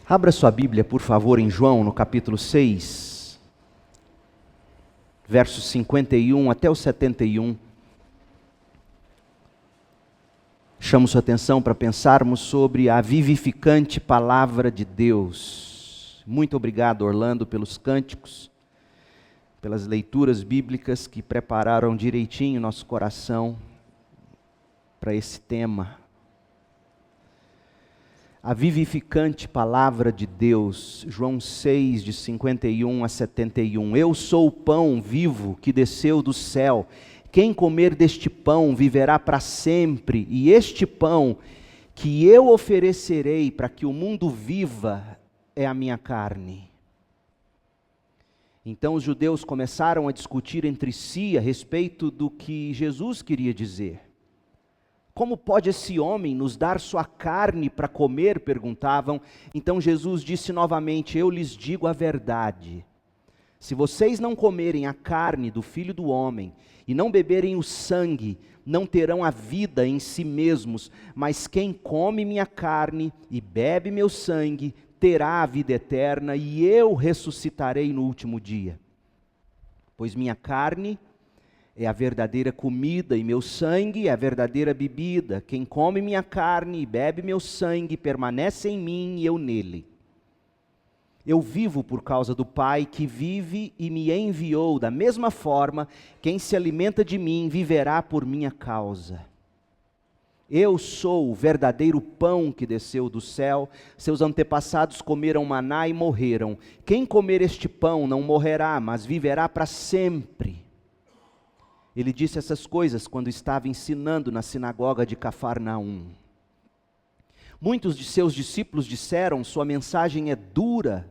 Abra sua Bíblia, por favor, em João, no capítulo 6, versos 51 até o 71. Chamo sua atenção para pensarmos sobre a vivificante palavra de Deus. Muito obrigado, Orlando, pelos cânticos, pelas leituras bíblicas que prepararam direitinho nosso coração para esse tema. A vivificante palavra de Deus, João 6, de 51 a 71. Eu sou o pão vivo que desceu do céu. Quem comer deste pão viverá para sempre. E este pão que eu oferecerei para que o mundo viva é a minha carne. Então os judeus começaram a discutir entre si a respeito do que Jesus queria dizer. Como pode esse homem nos dar sua carne para comer? Perguntavam. Então Jesus disse novamente: eu lhes digo a verdade. Se vocês não comerem a carne do Filho do Homem e não beberem o sangue, não terão a vida em si mesmos. Mas quem come minha carne e bebe meu sangue, terá a vida eterna, e eu ressuscitarei no último dia. Pois minha carne é a verdadeira comida, e meu sangue é a verdadeira bebida. Quem come minha carne e bebe meu sangue, permanece em mim e eu nele. Eu vivo por causa do Pai que vive e me enviou. Da mesma forma, quem se alimenta de mim viverá por minha causa. Eu sou o verdadeiro pão que desceu do céu. Seus antepassados comeram maná e morreram. Quem comer este pão não morrerá, mas viverá para sempre. Ele disse essas coisas quando estava ensinando na sinagoga de Cafarnaum. Muitos de seus discípulos disseram: sua mensagem é dura.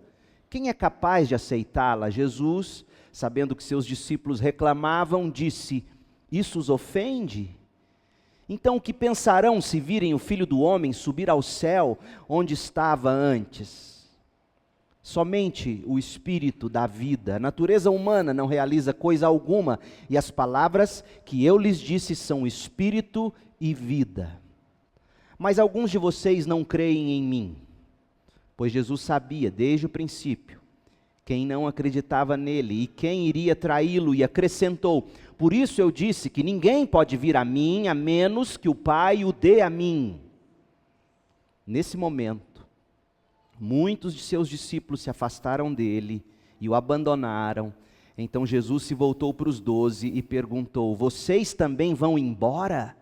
Quem é capaz de aceitá-la? Jesus, sabendo que seus discípulos reclamavam, disse: isso os ofende? Então o que pensarão se virem o Filho do Homem subir ao céu onde estava antes? Somente o Espírito dá vida. A natureza humana não realiza coisa alguma, e as palavras que eu lhes disse são Espírito e vida. Mas alguns de vocês não creem em mim, pois Jesus sabia desde o princípio quem não acreditava nele e quem iria traí-lo, e acrescentou: por isso eu disse que ninguém pode vir a mim a menos que o Pai o dê a mim. Nesse momento, muitos de seus discípulos se afastaram dele e o abandonaram. Então Jesus se voltou para os 12 e perguntou: vocês também vão embora?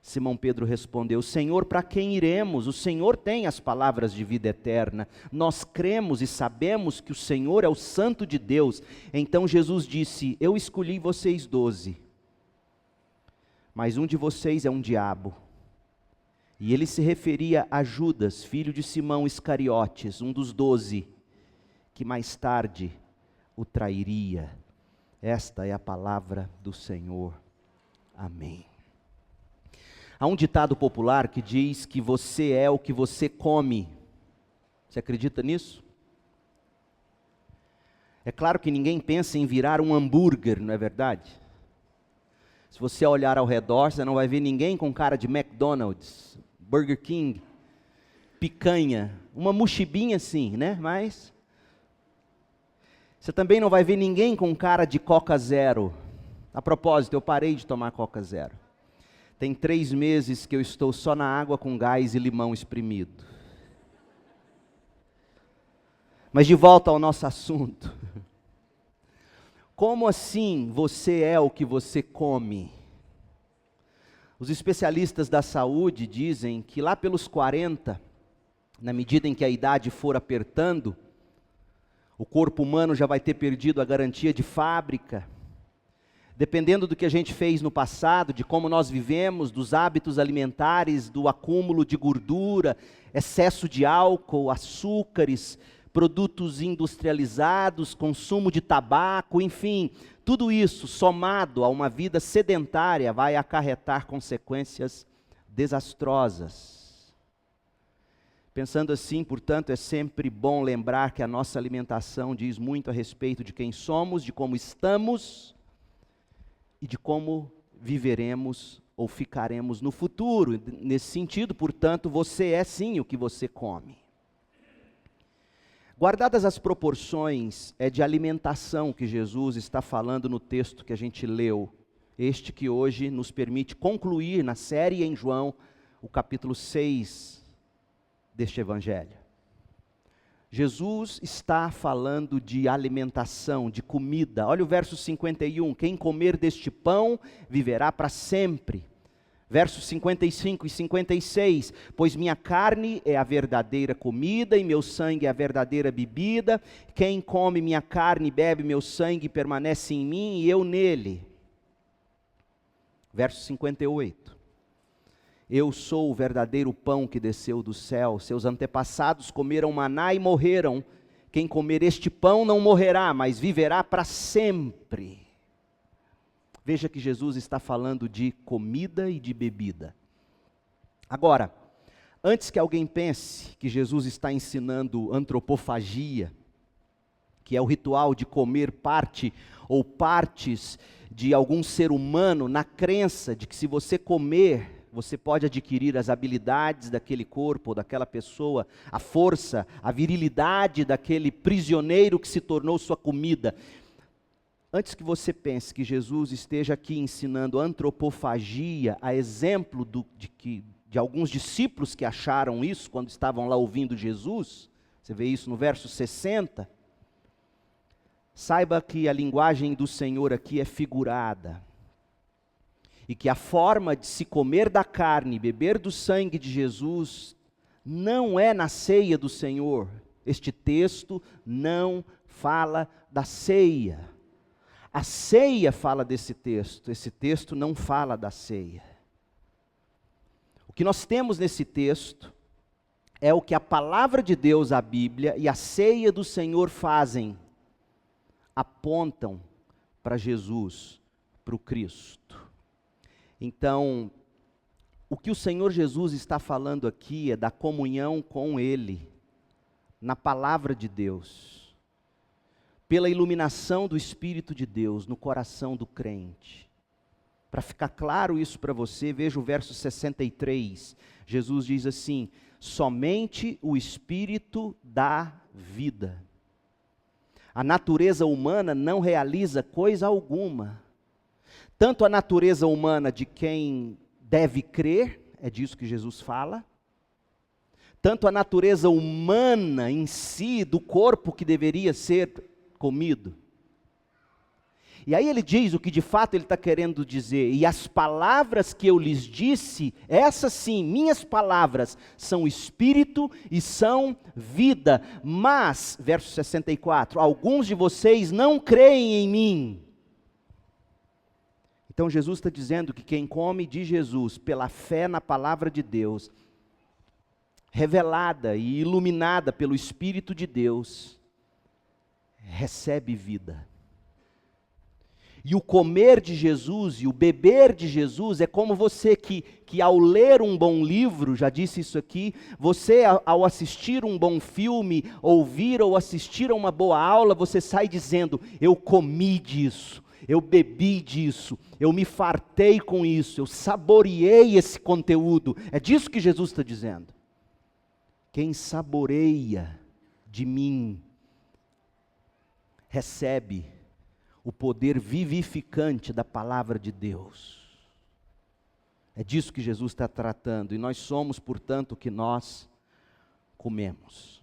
Simão Pedro respondeu: Senhor, para quem iremos? O Senhor tem as palavras de vida eterna. Nós cremos e sabemos que o Senhor é o Santo de Deus. Então Jesus disse: eu escolhi vocês 12, mas um de vocês é um diabo. E ele se referia a Judas, filho de Simão Iscariotes, um dos 12, que mais tarde o trairia. Esta é a palavra do Senhor. Amém. Há um ditado popular que diz que você é o que você come. Você acredita nisso? É claro que ninguém pensa em virar um hambúrguer, não é verdade? Se você olhar ao redor, você não vai ver ninguém com cara de McDonald's, Burger King, picanha, uma mochibinha assim, né? Mas você também não vai ver ninguém com cara de Coca Zero. A propósito, eu parei de tomar Coca Zero. Tem 3 meses que eu estou só na água com gás e limão espremido. Mas de volta ao nosso assunto. Como assim você é o que você come? Os especialistas da saúde dizem que lá pelos 40, na medida em que a idade for apertando, o corpo humano já vai ter perdido a garantia de fábrica. Dependendo do que a gente fez no passado, de como nós vivemos, dos hábitos alimentares, do acúmulo de gordura, excesso de álcool, açúcares, produtos industrializados, consumo de tabaco, enfim, tudo isso somado a uma vida sedentária vai acarretar consequências desastrosas. Pensando assim, portanto, é sempre bom lembrar que a nossa alimentação diz muito a respeito de quem somos, de como estamos e de como viveremos ou ficaremos no futuro. Nesse sentido, portanto, você é sim o que você come. Guardadas as proporções, é de alimentação que Jesus está falando no texto que a gente leu, este que hoje nos permite concluir na série em João, o capítulo 6 deste evangelho. Jesus está falando de alimentação, de comida. Olha o verso 51, quem comer deste pão viverá para sempre. Versos 55 e 56, pois minha carne é a verdadeira comida e meu sangue é a verdadeira bebida. Quem come minha carne e bebe meu sangue permanece em mim e eu nele. Verso 58, eu sou o verdadeiro pão que desceu do céu. Seus antepassados comeram maná e morreram. Quem comer este pão não morrerá, mas viverá para sempre. Veja que Jesus está falando de comida e de bebida. Agora, antes que alguém pense que Jesus está ensinando antropofagia, que é o ritual de comer parte ou partes de algum ser humano, na crença de que se você comer, você pode adquirir as habilidades daquele corpo, ou daquela pessoa, a força, a virilidade daquele prisioneiro que se tornou sua comida. Antes que você pense que Jesus esteja aqui ensinando antropofagia, a exemplo de alguns discípulos que acharam isso quando estavam lá ouvindo Jesus, você vê isso no verso 60, saiba que a linguagem do Senhor aqui é figurada, e que a forma de se comer da carne e beber do sangue de Jesus não é na ceia do Senhor. Este texto não fala da ceia. A ceia fala desse texto, esse texto não fala da ceia. O que nós temos nesse texto é o que a palavra de Deus, a Bíblia e a ceia do Senhor fazem, apontam para Jesus, para o Cristo. Então, o que o Senhor Jesus está falando aqui é da comunhão com Ele, na palavra de Deus, pela iluminação do Espírito de Deus no coração do crente. Para ficar claro isso para você, veja o verso 63. Jesus diz assim: somente o Espírito dá vida. A natureza humana não realiza coisa alguma. Tanto a natureza humana de quem deve crer, é disso que Jesus fala, tanto a natureza humana em si, do corpo que deveria ser comido. E aí ele diz o que de fato ele está querendo dizer: e as palavras que eu lhes disse, essas sim, minhas palavras, são espírito e são vida. Mas, verso 64, alguns de vocês não creem em mim. Então Jesus está dizendo que quem come de Jesus, pela fé na palavra de Deus, revelada e iluminada pelo Espírito de Deus, recebe vida. E o comer de Jesus e o beber de Jesus é como você que ao ler um bom livro, já disse isso aqui, você ao assistir um bom filme, ouvir ou assistir a uma boa aula, você sai dizendo: eu comi disso, eu bebi disso, eu me fartei com isso, eu saboreei esse conteúdo. É disso que Jesus está dizendo. Quem saboreia de mim, recebe o poder vivificante da palavra de Deus. É disso que Jesus está tratando, e nós somos, portanto, o que nós comemos.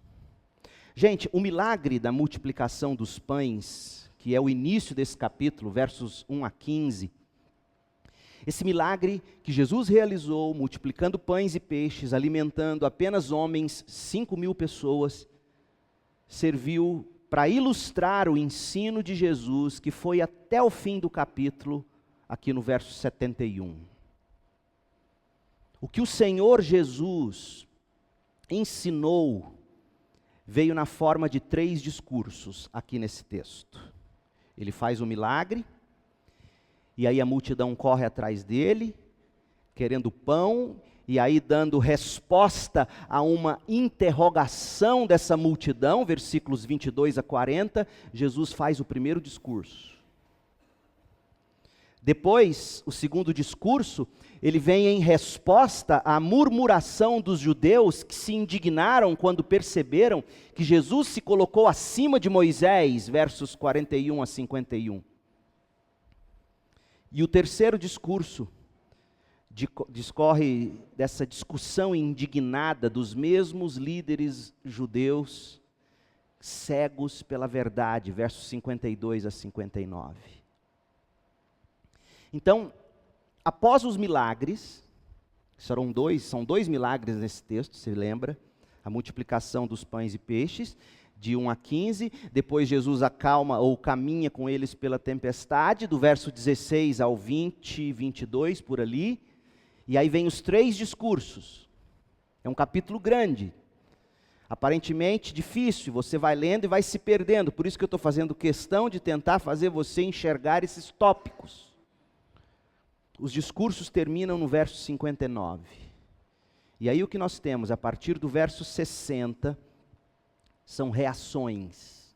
Gente, o milagre da multiplicação dos pães, que é o início desse capítulo, versos 1 a 15, esse milagre que Jesus realizou, multiplicando pães e peixes, alimentando apenas homens, 5.000 pessoas, serviu para ilustrar o ensino de Jesus, que foi até o fim do capítulo, aqui no verso 71. O que o Senhor Jesus ensinou, veio na forma de 3 discursos, aqui nesse texto. Ele faz o milagre, e aí a multidão corre atrás dele, querendo pão, e aí dando resposta a uma interrogação dessa multidão, versículos 22 a 40, Jesus faz o primeiro discurso. Depois, o segundo discurso, ele vem em resposta à murmuração dos judeus que se indignaram quando perceberam que Jesus se colocou acima de Moisés, versos 41 a 51. E o terceiro discurso discorre dessa discussão indignada dos mesmos líderes judeus cegos pela verdade, versos 52 a 59. Então, após os milagres, são dois milagres nesse texto, se lembra? A multiplicação dos pães e peixes, de 1 a 15, depois Jesus acalma ou caminha com eles pela tempestade, do verso 16 ao 20, 22, por ali, e aí vem os 3 discursos. É um capítulo grande, aparentemente difícil, você vai lendo e vai se perdendo, por isso que eu estou fazendo questão de tentar fazer você enxergar esses tópicos. Os discursos terminam no verso 59. E aí o que nós temos a partir do verso 60 são reações.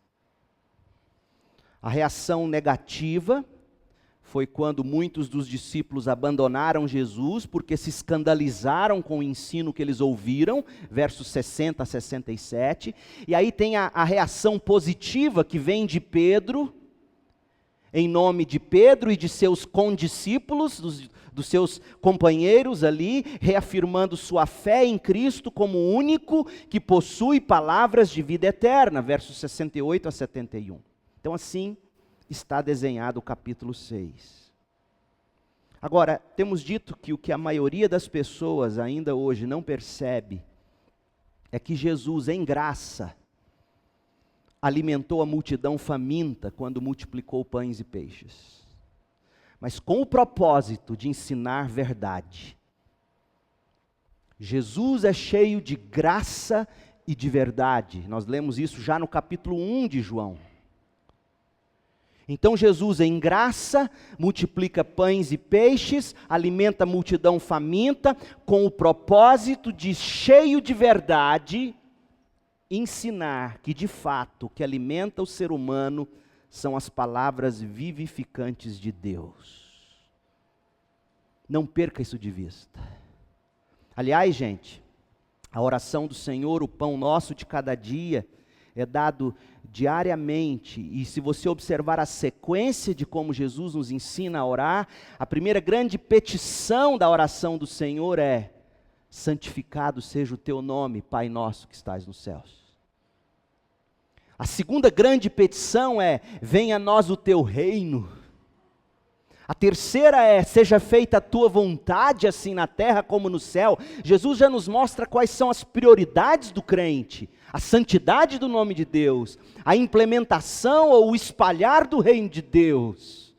A reação negativa foi quando muitos dos discípulos abandonaram Jesus porque se escandalizaram com o ensino que eles ouviram, versos 60 a 67. E aí tem a reação positiva que vem de Pedro, em nome de Pedro e de seus condiscípulos, dos seus companheiros ali, reafirmando sua fé em Cristo como o único que possui palavras de vida eterna, versos 68 a 71. Então assim está desenhado o capítulo 6. Agora, temos dito que o que a maioria das pessoas ainda hoje não percebe é que Jesus, em graça, alimentou a multidão faminta quando multiplicou pães e peixes. Mas com o propósito de ensinar verdade. Jesus é cheio de graça e de verdade. Nós lemos isso já no capítulo 1 de João. Então Jesus, em graça, multiplica pães e peixes, alimenta a multidão faminta, com o propósito de, cheio de verdade, ensinar que de fato o que alimenta o ser humano são as palavras vivificantes de Deus. Não perca isso de vista. Aliás, gente, a oração do Senhor, o pão nosso de cada dia, é dado diariamente, e se você observar a sequência de como Jesus nos ensina a orar, a primeira grande petição da oração do Senhor é: santificado seja o teu nome, Pai nosso que estás nos céus. A segunda grande petição é: venha a nós o teu reino. A terceira é: seja feita a tua vontade, assim na terra como no céu. Jesus já nos mostra quais são as prioridades do crente: a santidade do nome de Deus, a implementação ou o espalhar do reino de Deus,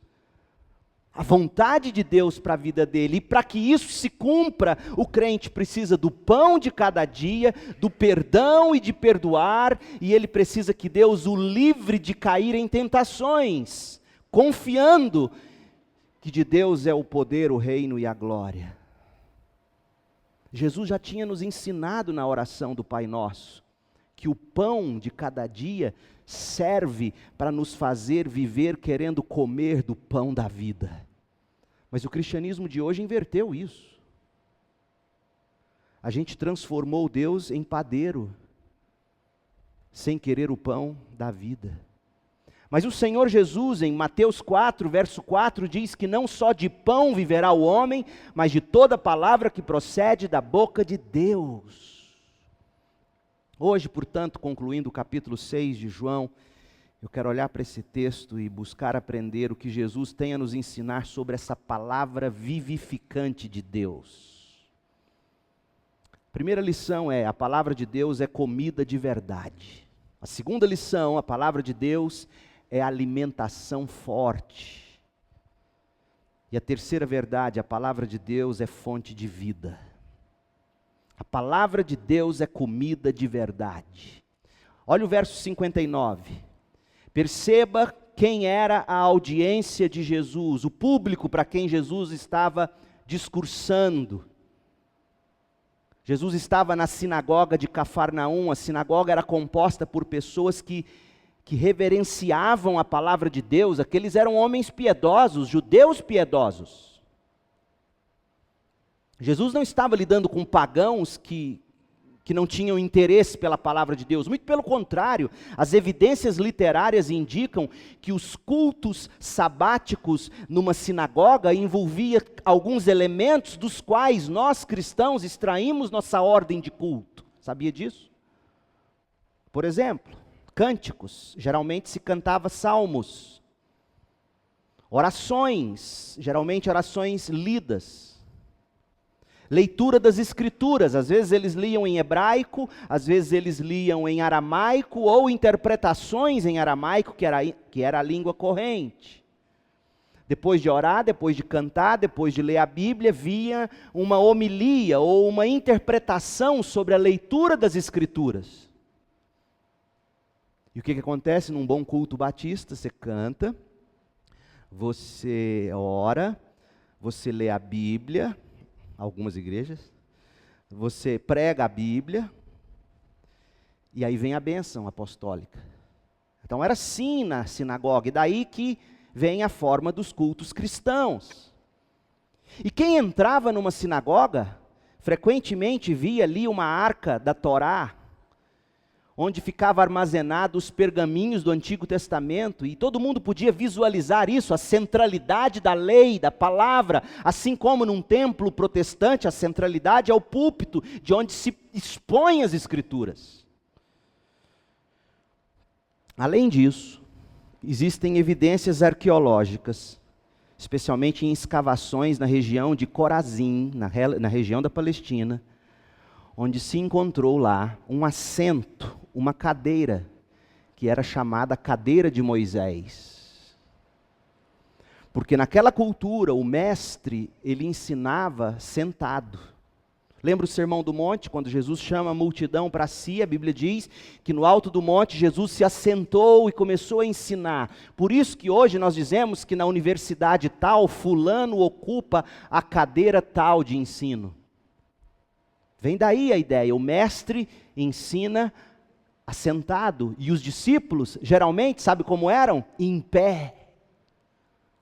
a vontade de Deus para a vida dele. E para que isso se cumpra, o crente precisa do pão de cada dia, do perdão e de perdoar, e ele precisa que Deus o livre de cair em tentações, confiando que de Deus é o poder, o reino e a glória. Jesus já tinha nos ensinado na oração do Pai Nosso, que o pão de cada dia serve para nos fazer viver querendo comer do pão da vida. Mas o cristianismo de hoje inverteu isso. A gente transformou Deus em padeiro, sem querer o pão da vida. Mas o Senhor Jesus, em Mateus 4, verso 4, diz que não só de pão viverá o homem, mas de toda palavra que procede da boca de Deus. Hoje, portanto, concluindo o capítulo 6 de João, eu quero olhar para esse texto e buscar aprender o que Jesus tem a nos ensinar sobre essa palavra vivificante de Deus. A primeira lição é: a palavra de Deus é comida de verdade. A segunda lição: a palavra de Deus é alimentação forte. E a terceira verdade: a palavra de Deus é fonte de vida. A palavra de Deus é comida de verdade. Olha o verso 59. Perceba quem era a audiência de Jesus, o público para quem Jesus estava discursando. Jesus estava na sinagoga de Cafarnaum. A sinagoga era composta por pessoas que que reverenciavam a palavra de Deus, aqueles eram homens piedosos, judeus piedosos. Jesus não estava lidando com pagãos que não tinham interesse pela palavra de Deus. Muito pelo contrário, as evidências literárias indicam que os cultos sabáticos numa sinagoga envolvia alguns elementos dos quais nós cristãos extraímos nossa ordem de culto. Sabia disso? Por exemplo, cânticos, geralmente se cantava salmos. Orações, geralmente orações lidas. Leitura das escrituras, às vezes eles liam em hebraico, às vezes eles liam em aramaico, ou interpretações em aramaico, que era a língua corrente. Depois de orar, depois de cantar, depois de ler a Bíblia, via uma homilia ou uma interpretação sobre a leitura das escrituras. E o que acontece num bom culto batista? Você canta, você ora, você lê a Bíblia, algumas igrejas, você prega a Bíblia, e aí vem a bênção apostólica. Então era assim na sinagoga, e daí que vem a forma dos cultos cristãos. E quem entrava numa sinagoga, frequentemente via ali uma arca da Torá, onde ficavam armazenados os pergaminhos do Antigo Testamento, e todo mundo podia visualizar isso, a centralidade da lei, da palavra, assim como num templo protestante, a centralidade é o púlpito, de onde se expõem as Escrituras. Além disso, existem evidências arqueológicas, especialmente em escavações na região de Corazim, na região da Palestina, onde se encontrou lá um assento, uma cadeira, que era chamada cadeira de Moisés. Porque naquela cultura, o mestre, ele ensinava sentado. Lembra o Sermão do Monte, quando Jesus chama a multidão para si, a Bíblia diz que no alto do monte Jesus se assentou e começou a ensinar. Por isso que hoje nós dizemos que na universidade tal, fulano ocupa a cadeira tal de ensino. Vem daí a ideia, o mestre ensina assentado, e os discípulos, geralmente, sabe como eram? Em pé,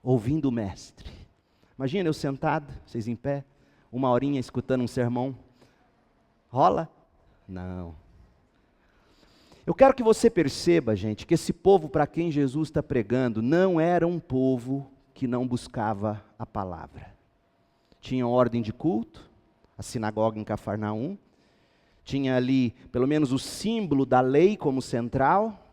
ouvindo o mestre. Imagina eu sentado, vocês em pé, uma horinha escutando um sermão. Rola? Não. Eu quero que você perceba, gente, que esse povo para quem Jesus está pregando, não era um povo que não buscava a palavra. Tinha ordem de culto, a sinagoga em Cafarnaum, tinha ali pelo menos o símbolo da lei como central,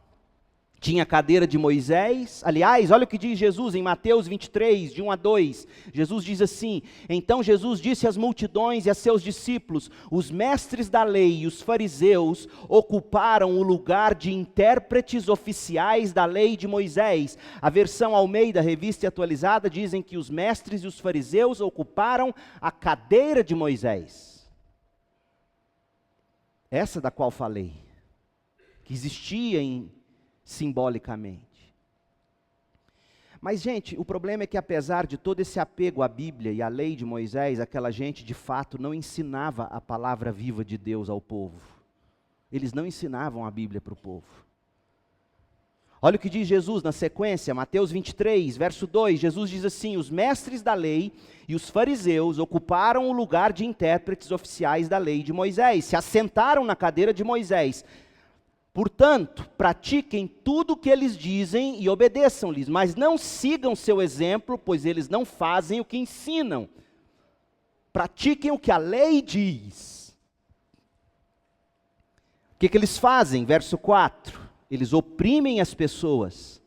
tinha a cadeira de Moisés. Aliás, olha o que diz Jesus em Mateus 23, de 1 a 2, Jesus diz assim: então Jesus disse às multidões e a seus discípulos, os mestres da lei e os fariseus ocuparam o lugar de intérpretes oficiais da lei de Moisés. A versão Almeida, Revista e Atualizada, dizem que os mestres e os fariseus ocuparam a cadeira de Moisés. Essa da qual falei, que existia simbolicamente. Mas, gente, o problema é que apesar de todo esse apego à Bíblia e à lei de Moisés, aquela gente de fato não ensinava a palavra viva de Deus ao povo. Eles não ensinavam a Bíblia para o povo. Olha o que diz Jesus na sequência, Mateus 23, verso 2, Jesus diz assim: os mestres da lei e os fariseus ocuparam o lugar de intérpretes oficiais da lei de Moisés, se assentaram na cadeira de Moisés. Portanto, pratiquem tudo o que eles dizem e obedeçam-lhes, mas não sigam seu exemplo, pois eles não fazem o que ensinam. Pratiquem o que a lei diz. O que eles fazem? Verso 4. Eles oprimem as pessoas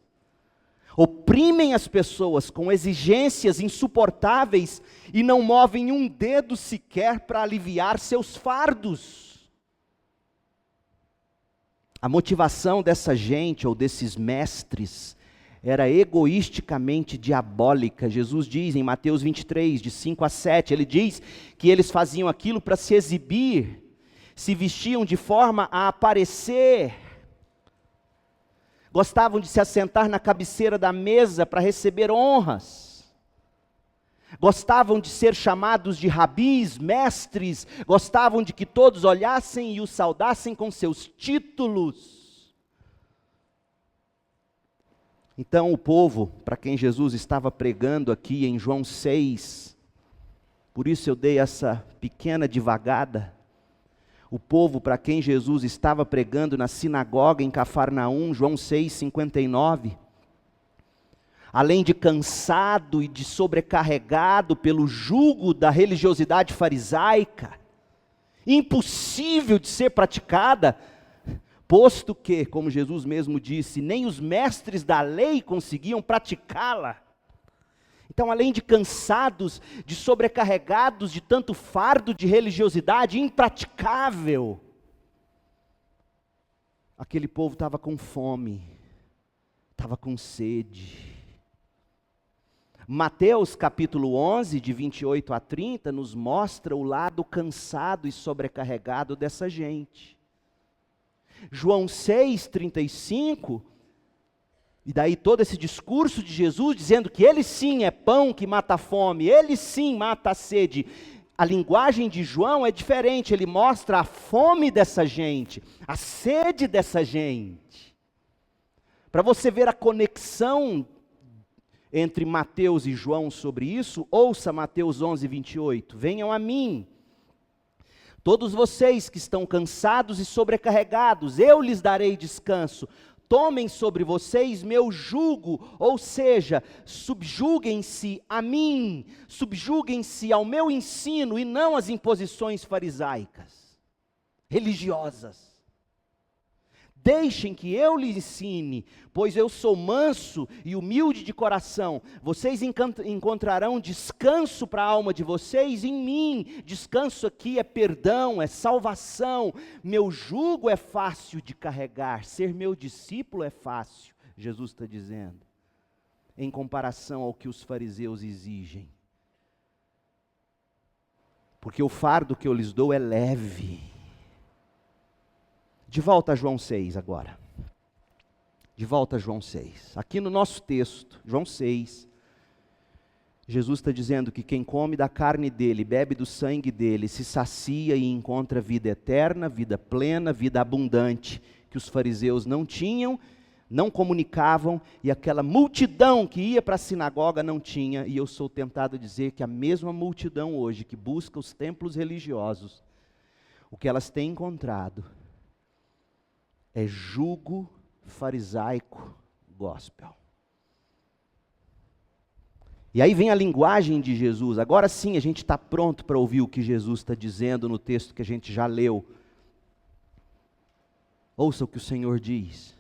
com exigências insuportáveis e não movem um dedo sequer para aliviar seus fardos. A motivação dessa gente ou desses mestres era egoisticamente diabólica. Jesus diz em Mateus 23, de 5 a 7, ele diz que eles faziam aquilo para se exibir, se vestiam de forma a aparecer, gostavam de se assentar na cabeceira da mesa para receber honras, gostavam de ser chamados de rabis, mestres, gostavam de que todos olhassem e os saudassem com seus títulos. Então o povo, para quem Jesus estava pregando aqui em João 6, por isso eu dei essa pequena divagada, o povo para quem Jesus estava pregando na sinagoga em Cafarnaum, João 6, 59, além de cansado e de sobrecarregado pelo jugo da religiosidade farisaica, impossível de ser praticada, posto que, como Jesus mesmo disse, nem os mestres da lei conseguiam praticá-la. Então, além de cansados, de sobrecarregados de tanto fardo de religiosidade impraticável, aquele povo estava com fome, estava com sede. Mateus capítulo 11, de 28 a 30, nos mostra o lado cansado e sobrecarregado dessa gente. João 6, 35, e daí todo esse discurso de Jesus dizendo que ele sim é pão que mata a fome, ele sim mata a sede. A linguagem de João é diferente, ele mostra a fome dessa gente, a sede dessa gente. Para você ver a conexão entre Mateus e João sobre isso, ouça Mateus 11, 28. Venham a mim, todos vocês que estão cansados e sobrecarregados, eu lhes darei descanso. Tomem sobre vocês meu jugo, ou seja, subjuguem-se a mim, subjuguem-se ao meu ensino e não às imposições farisaicas, religiosas. Deixem que eu lhes ensine, pois eu sou manso e humilde de coração. Vocês encontrarão descanso para a alma de vocês em mim. Descanso aqui é perdão, é salvação. Meu jugo é fácil de carregar, ser meu discípulo é fácil, Jesus está dizendo, em comparação ao que os fariseus exigem. Porque o fardo que eu lhes dou é leve. De volta a João 6 agora. De volta a João 6. Aqui no nosso texto, João 6, Jesus está dizendo que quem come da carne dele, bebe do sangue dele, se sacia e encontra vida eterna, vida plena, vida abundante, que os fariseus não tinham, não comunicavam, e aquela multidão que ia para a sinagoga não tinha. E eu sou tentado a dizer que a mesma multidão hoje, que busca os templos religiosos, o que elas têm encontrado é jugo farisaico gospel. E aí vem a linguagem de Jesus. Agora sim a gente está pronto para ouvir o que Jesus está dizendo no texto que a gente já leu. Ouça o que o Senhor diz.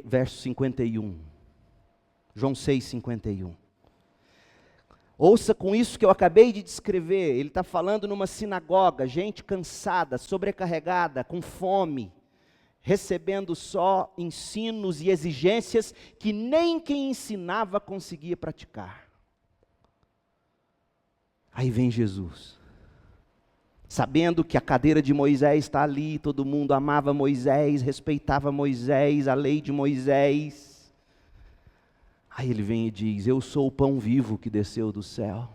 Verso 51. João 6, 51. Ouça com isso que eu acabei de descrever. Ele está falando numa sinagoga, gente cansada, sobrecarregada, com fome, recebendo só ensinos e exigências que nem quem ensinava conseguia praticar. Aí vem Jesus, sabendo que a cadeira de Moisés está ali, todo mundo amava Moisés, respeitava Moisés, a lei de Moisés. Aí ele vem e diz: eu sou o pão vivo que desceu do céu.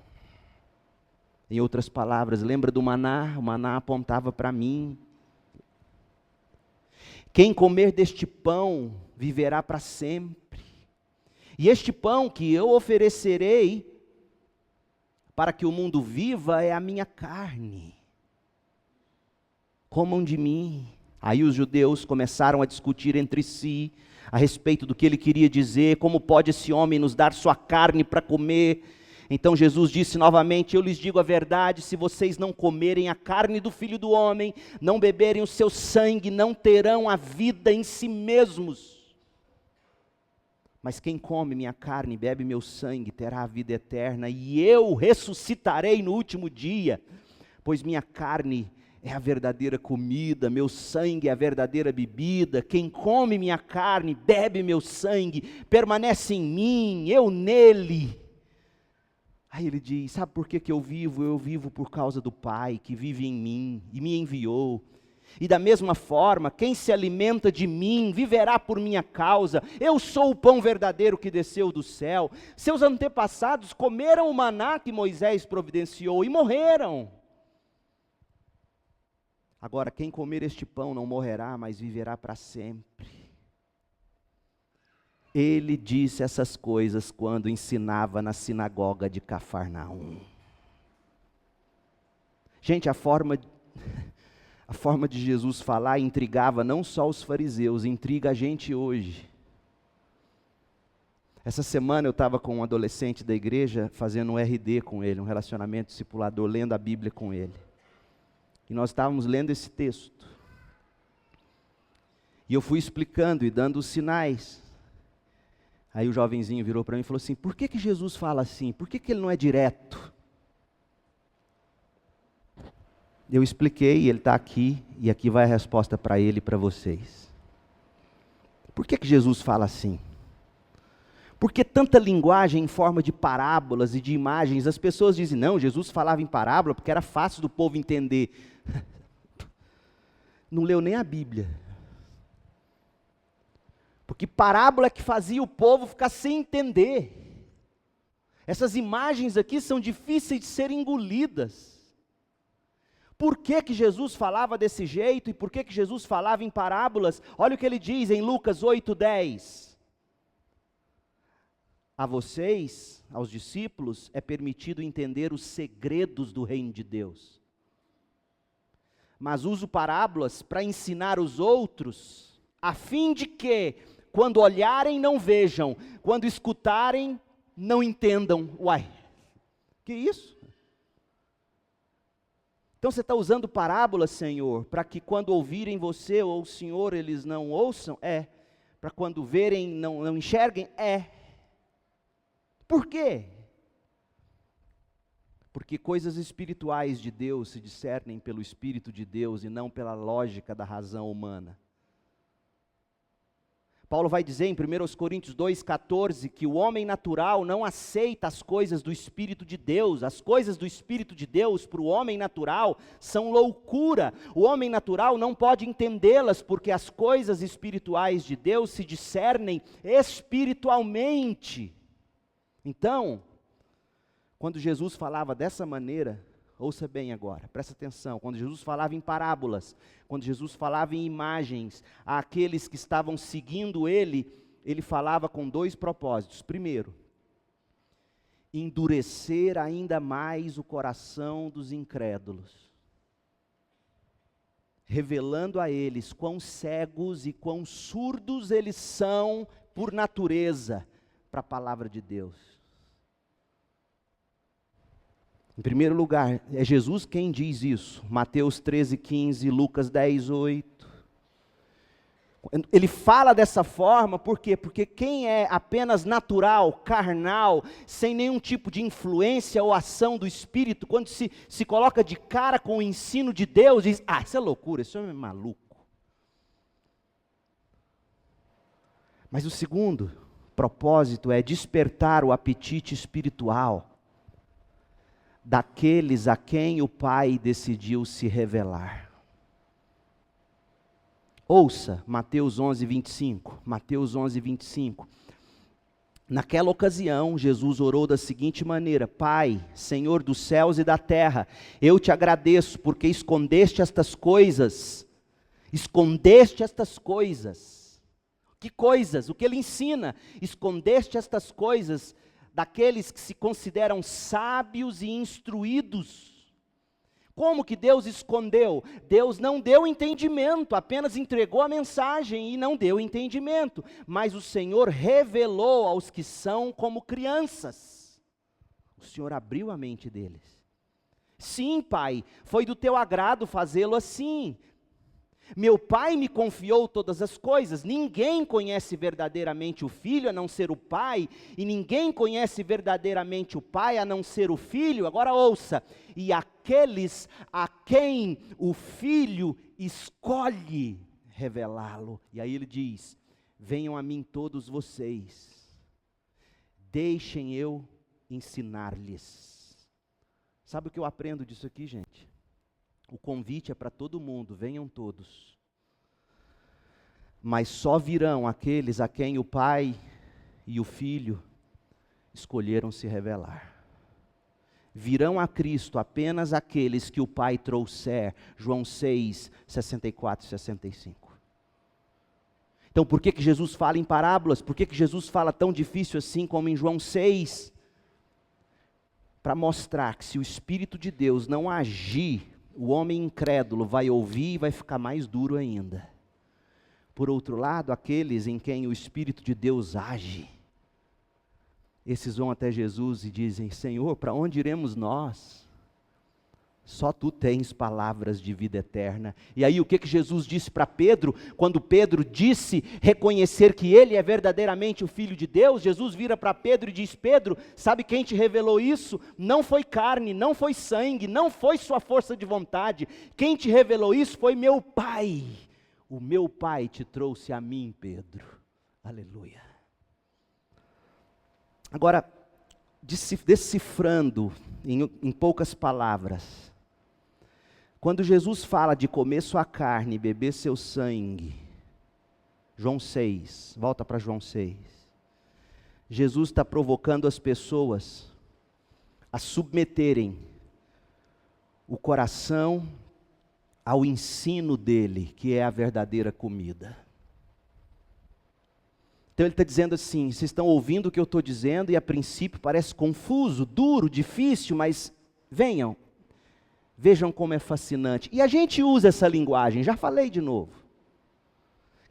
Em outras palavras, lembra do maná? O maná apontava para mim. Quem comer deste pão viverá para sempre. E este pão que eu oferecerei para que o mundo viva é a minha carne. Comam de mim. Aí os judeus começaram a discutir entre si a respeito do que ele queria dizer, como pode esse homem nos dar sua carne para comer. Então Jesus disse novamente: eu lhes digo a verdade, se vocês não comerem a carne do Filho do Homem, não beberem o seu sangue, não terão a vida em si mesmos. Mas quem come minha carne e bebe meu sangue, terá a vida eterna, e eu ressuscitarei no último dia, pois minha carne é a verdadeira comida, meu sangue é a verdadeira bebida. Quem come minha carne, bebe meu sangue, permanece em mim, eu nele. Aí ele diz: sabe por que eu vivo? Eu vivo por causa do Pai que vive em mim e me enviou. E da mesma forma, quem se alimenta de mim, viverá por minha causa. Eu sou o pão verdadeiro que desceu do céu. Seus antepassados comeram o maná que Moisés providenciou e morreram. Agora, quem comer este pão não morrerá, mas viverá para sempre. Ele disse essas coisas quando ensinava na sinagoga de Cafarnaum. Gente, a forma de Jesus falar intrigava não só os fariseus, intriga a gente hoje. Essa semana eu estava com um adolescente da igreja fazendo um RD com ele, um relacionamento discipulador, lendo a Bíblia com ele. E nós estávamos lendo esse texto. E eu fui explicando e dando os sinais. Aí o jovenzinho virou para mim e falou assim: por que Jesus fala assim? Por que ele não é direto? Eu expliquei, ele está aqui, e aqui vai a resposta para ele e para vocês. Por que Jesus fala assim? Por que tanta linguagem em forma de parábolas e de imagens? As pessoas dizem, não, Jesus falava em parábola porque era fácil do povo entender. Não leu nem a Bíblia. Porque parábola é que fazia o povo ficar sem entender. Essas imagens aqui são difíceis de serem engolidas. Por que Jesus falava desse jeito e por que Jesus falava em parábolas? Olha o que ele diz em Lucas 8:10. A vocês, aos discípulos, é permitido entender os segredos do reino de Deus. Mas uso parábolas para ensinar os outros, a fim de que, quando olharem, não vejam, quando escutarem, não entendam. Uai, que isso? Então você está usando parábolas, Senhor, para que quando ouvirem você ou o Senhor, eles não ouçam? É. Para quando verem, não enxerguem? É. Por quê? Porque coisas espirituais de Deus se discernem pelo Espírito de Deus e não pela lógica da razão humana. Paulo vai dizer em 1 Coríntios 2,14 que o homem natural não aceita as coisas do Espírito de Deus. As coisas do Espírito de Deus para o homem natural são loucura. O homem natural não pode entendê-las porque as coisas espirituais de Deus se discernem espiritualmente. Então, quando Jesus falava dessa maneira, ouça bem agora, presta atenção, quando Jesus falava em parábolas, quando Jesus falava em imagens, àqueles que estavam seguindo ele falava com dois propósitos. Primeiro, endurecer ainda mais o coração dos incrédulos, revelando a eles quão cegos e quão surdos eles são por natureza para a palavra de Deus. Em primeiro lugar, é Jesus quem diz isso. Mateus 13:15, Lucas 10:8. Ele fala dessa forma, por quê? Porque quem é apenas natural, carnal, sem nenhum tipo de influência ou ação do Espírito, quando se coloca de cara com o ensino de Deus, diz, isso é loucura, esse homem é maluco. Mas o segundo propósito é despertar o apetite espiritual daqueles a quem o Pai decidiu se revelar. Ouça Mateus 11:25. Mateus 11:25. Naquela ocasião, Jesus orou da seguinte maneira: Pai, Senhor dos céus e da terra, eu te agradeço porque escondeste estas coisas. Escondeste estas coisas. Que coisas? O que ele ensina? Escondeste estas coisas daqueles que se consideram sábios e instruídos. Como que Deus escondeu? Deus não deu entendimento, apenas entregou a mensagem e não deu entendimento. Mas o Senhor revelou aos que são como crianças. O Senhor abriu a mente deles. Sim, Pai, foi do teu agrado fazê-lo assim. Meu Pai me confiou todas as coisas. Ninguém conhece verdadeiramente o Filho a não ser o Pai, e ninguém conhece verdadeiramente o Pai a não ser o Filho. Agora ouça, e aqueles a quem o Filho escolhe revelá-lo. E aí ele diz, venham a mim todos vocês, deixem eu ensinar-lhes. Sabe o que eu aprendo disso aqui, gente? O convite é para todo mundo, venham todos. Mas só virão aqueles a quem o Pai e o Filho escolheram se revelar. Virão a Cristo apenas aqueles que o Pai trouxer. João 6, 64 e 65. Então por que Jesus fala em parábolas? Por que Jesus fala tão difícil assim como em João 6? Para mostrar que se o Espírito de Deus não agir, o homem incrédulo vai ouvir e vai ficar mais duro ainda. Por outro lado, aqueles em quem o Espírito de Deus age, esses vão até Jesus e dizem: Senhor, para onde iremos nós? Só tu tens palavras de vida eterna. E aí o que Jesus disse para Pedro, quando Pedro disse reconhecer que ele é verdadeiramente o Filho de Deus? Jesus vira para Pedro e diz: Pedro, sabe quem te revelou isso? Não foi carne, não foi sangue, não foi sua força de vontade. Quem te revelou isso foi meu Pai. O meu Pai te trouxe a mim, Pedro. Aleluia. Agora, decifrando em poucas palavras, quando Jesus fala de comer sua carne e beber seu sangue, João 6, volta para João 6. Jesus está provocando as pessoas a submeterem o coração ao ensino dele, que é a verdadeira comida. Então ele está dizendo assim: vocês estão ouvindo o que eu estou dizendo e a princípio parece confuso, duro, difícil, mas venham. Vejam como é fascinante. E a gente usa essa linguagem, já falei de novo.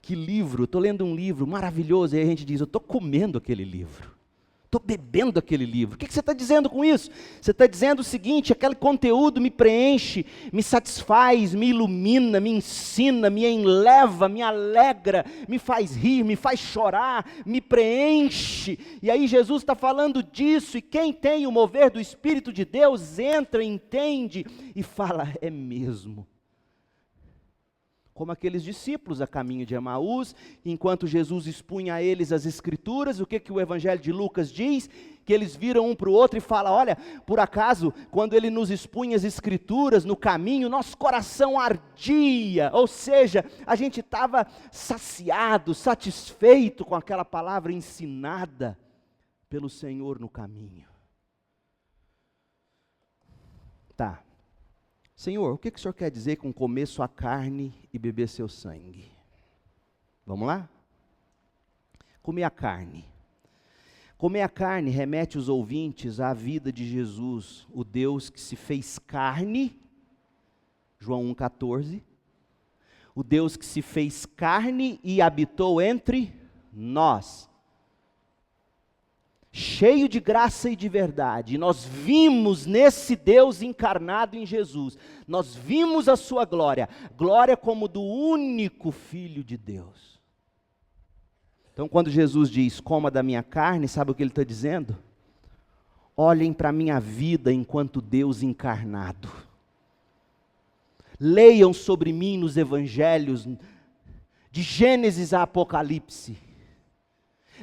Que livro, estou lendo um livro maravilhoso, e a gente diz: eu estou comendo aquele livro. Estou bebendo aquele livro. O que você está dizendo com isso? Você está dizendo o seguinte: aquele conteúdo me preenche, me satisfaz, me ilumina, me ensina, me enleva, me alegra, me faz rir, me faz chorar, me preenche. E aí Jesus está falando disso, e quem tem o mover do Espírito de Deus entra, entende e fala: é mesmo. Como aqueles discípulos a caminho de Emaús, enquanto Jesus expunha a eles as Escrituras, o que o Evangelho de Lucas diz? Que eles viram um para o outro e falam: olha, por acaso, quando ele nos expunha as Escrituras no caminho, nosso coração ardia, ou seja, a gente estava saciado, satisfeito com aquela palavra ensinada pelo Senhor no caminho. Tá. Senhor, o que o Senhor quer dizer com comer sua carne e beber seu sangue? Vamos lá? Comer a carne. Comer a carne remete os ouvintes à vida de Jesus, o Deus que se fez carne, João 1,14. O Deus que se fez carne e habitou entre nós. Cheio de graça e de verdade, e nós vimos nesse Deus encarnado em Jesus, nós vimos a sua glória, glória como do único Filho de Deus. Então quando Jesus diz: coma da minha carne, sabe o que ele está dizendo? Olhem para a minha vida enquanto Deus encarnado. Leiam sobre mim nos evangelhos, de Gênesis a Apocalipse.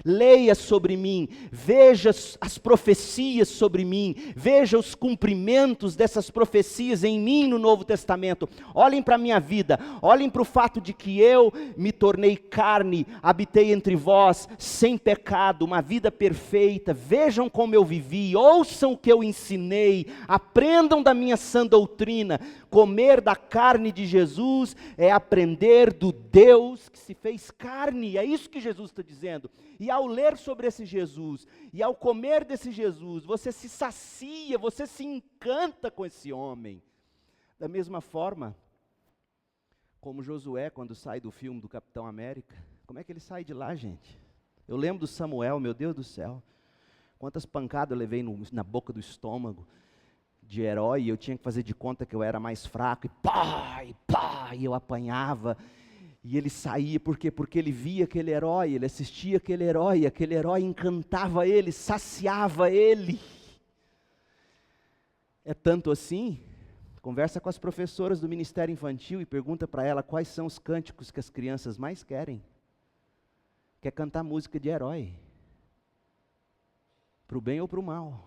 Leia sobre mim, veja as profecias sobre mim, veja os cumprimentos dessas profecias em mim no Novo Testamento. Olhem para a minha vida, olhem para o fato de que eu me tornei carne, habitei entre vós, sem pecado, uma vida perfeita. Vejam como eu vivi, ouçam o que eu ensinei, aprendam da minha sã doutrina. Comer da carne de Jesus é aprender do Deus que se fez carne, é isso que Jesus está dizendo. E ao ler sobre esse Jesus, e ao comer desse Jesus, você se sacia, você se encanta com esse homem. Da mesma forma, como Josué, quando sai do filme do Capitão América, como é que ele sai de lá, gente? Eu lembro do Samuel, meu Deus do céu, quantas pancadas eu levei na boca do estômago, de herói, e eu tinha que fazer de conta que eu era mais fraco, e eu apanhava, e ele saía, por quê? Porque ele via aquele herói, ele assistia aquele herói encantava ele, saciava ele. É tanto assim, conversa com as professoras do Ministério Infantil e pergunta para ela quais são os cânticos que as crianças mais querem. Quer cantar música de herói, para o bem ou para o mal.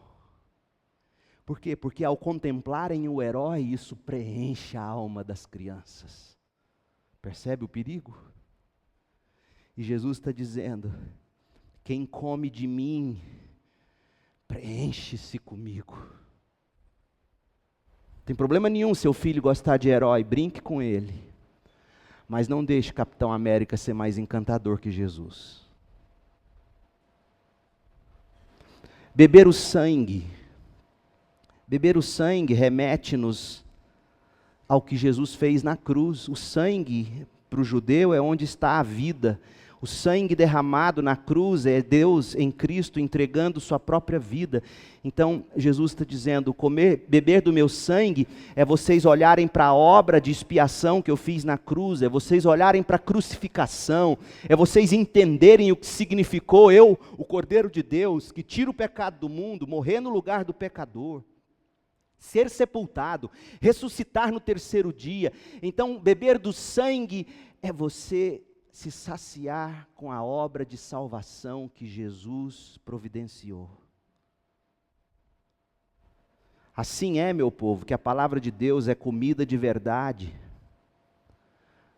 Por quê? Porque ao contemplarem o herói, isso preenche a alma das crianças. Percebe o perigo? E Jesus está dizendo: quem come de mim, preenche-se comigo. Não tem problema nenhum seu filho gostar de herói, brinque com ele. Mas não deixe Capitão América ser mais encantador que Jesus. Beber o sangue. Beber o sangue remete-nos ao que Jesus fez na cruz. O sangue, para o judeu, é onde está a vida. O sangue derramado na cruz é Deus em Cristo entregando sua própria vida. Então, Jesus está dizendo, beber do meu sangue é vocês olharem para a obra de expiação que eu fiz na cruz, é vocês olharem para a crucificação, é vocês entenderem o que significou eu, o Cordeiro de Deus, que tira o pecado do mundo, morrer no lugar do pecador, ser sepultado, ressuscitar no terceiro dia. Então, beber do sangue é você se saciar com a obra de salvação que Jesus providenciou. Assim é, meu povo, que a palavra de Deus é comida de verdade,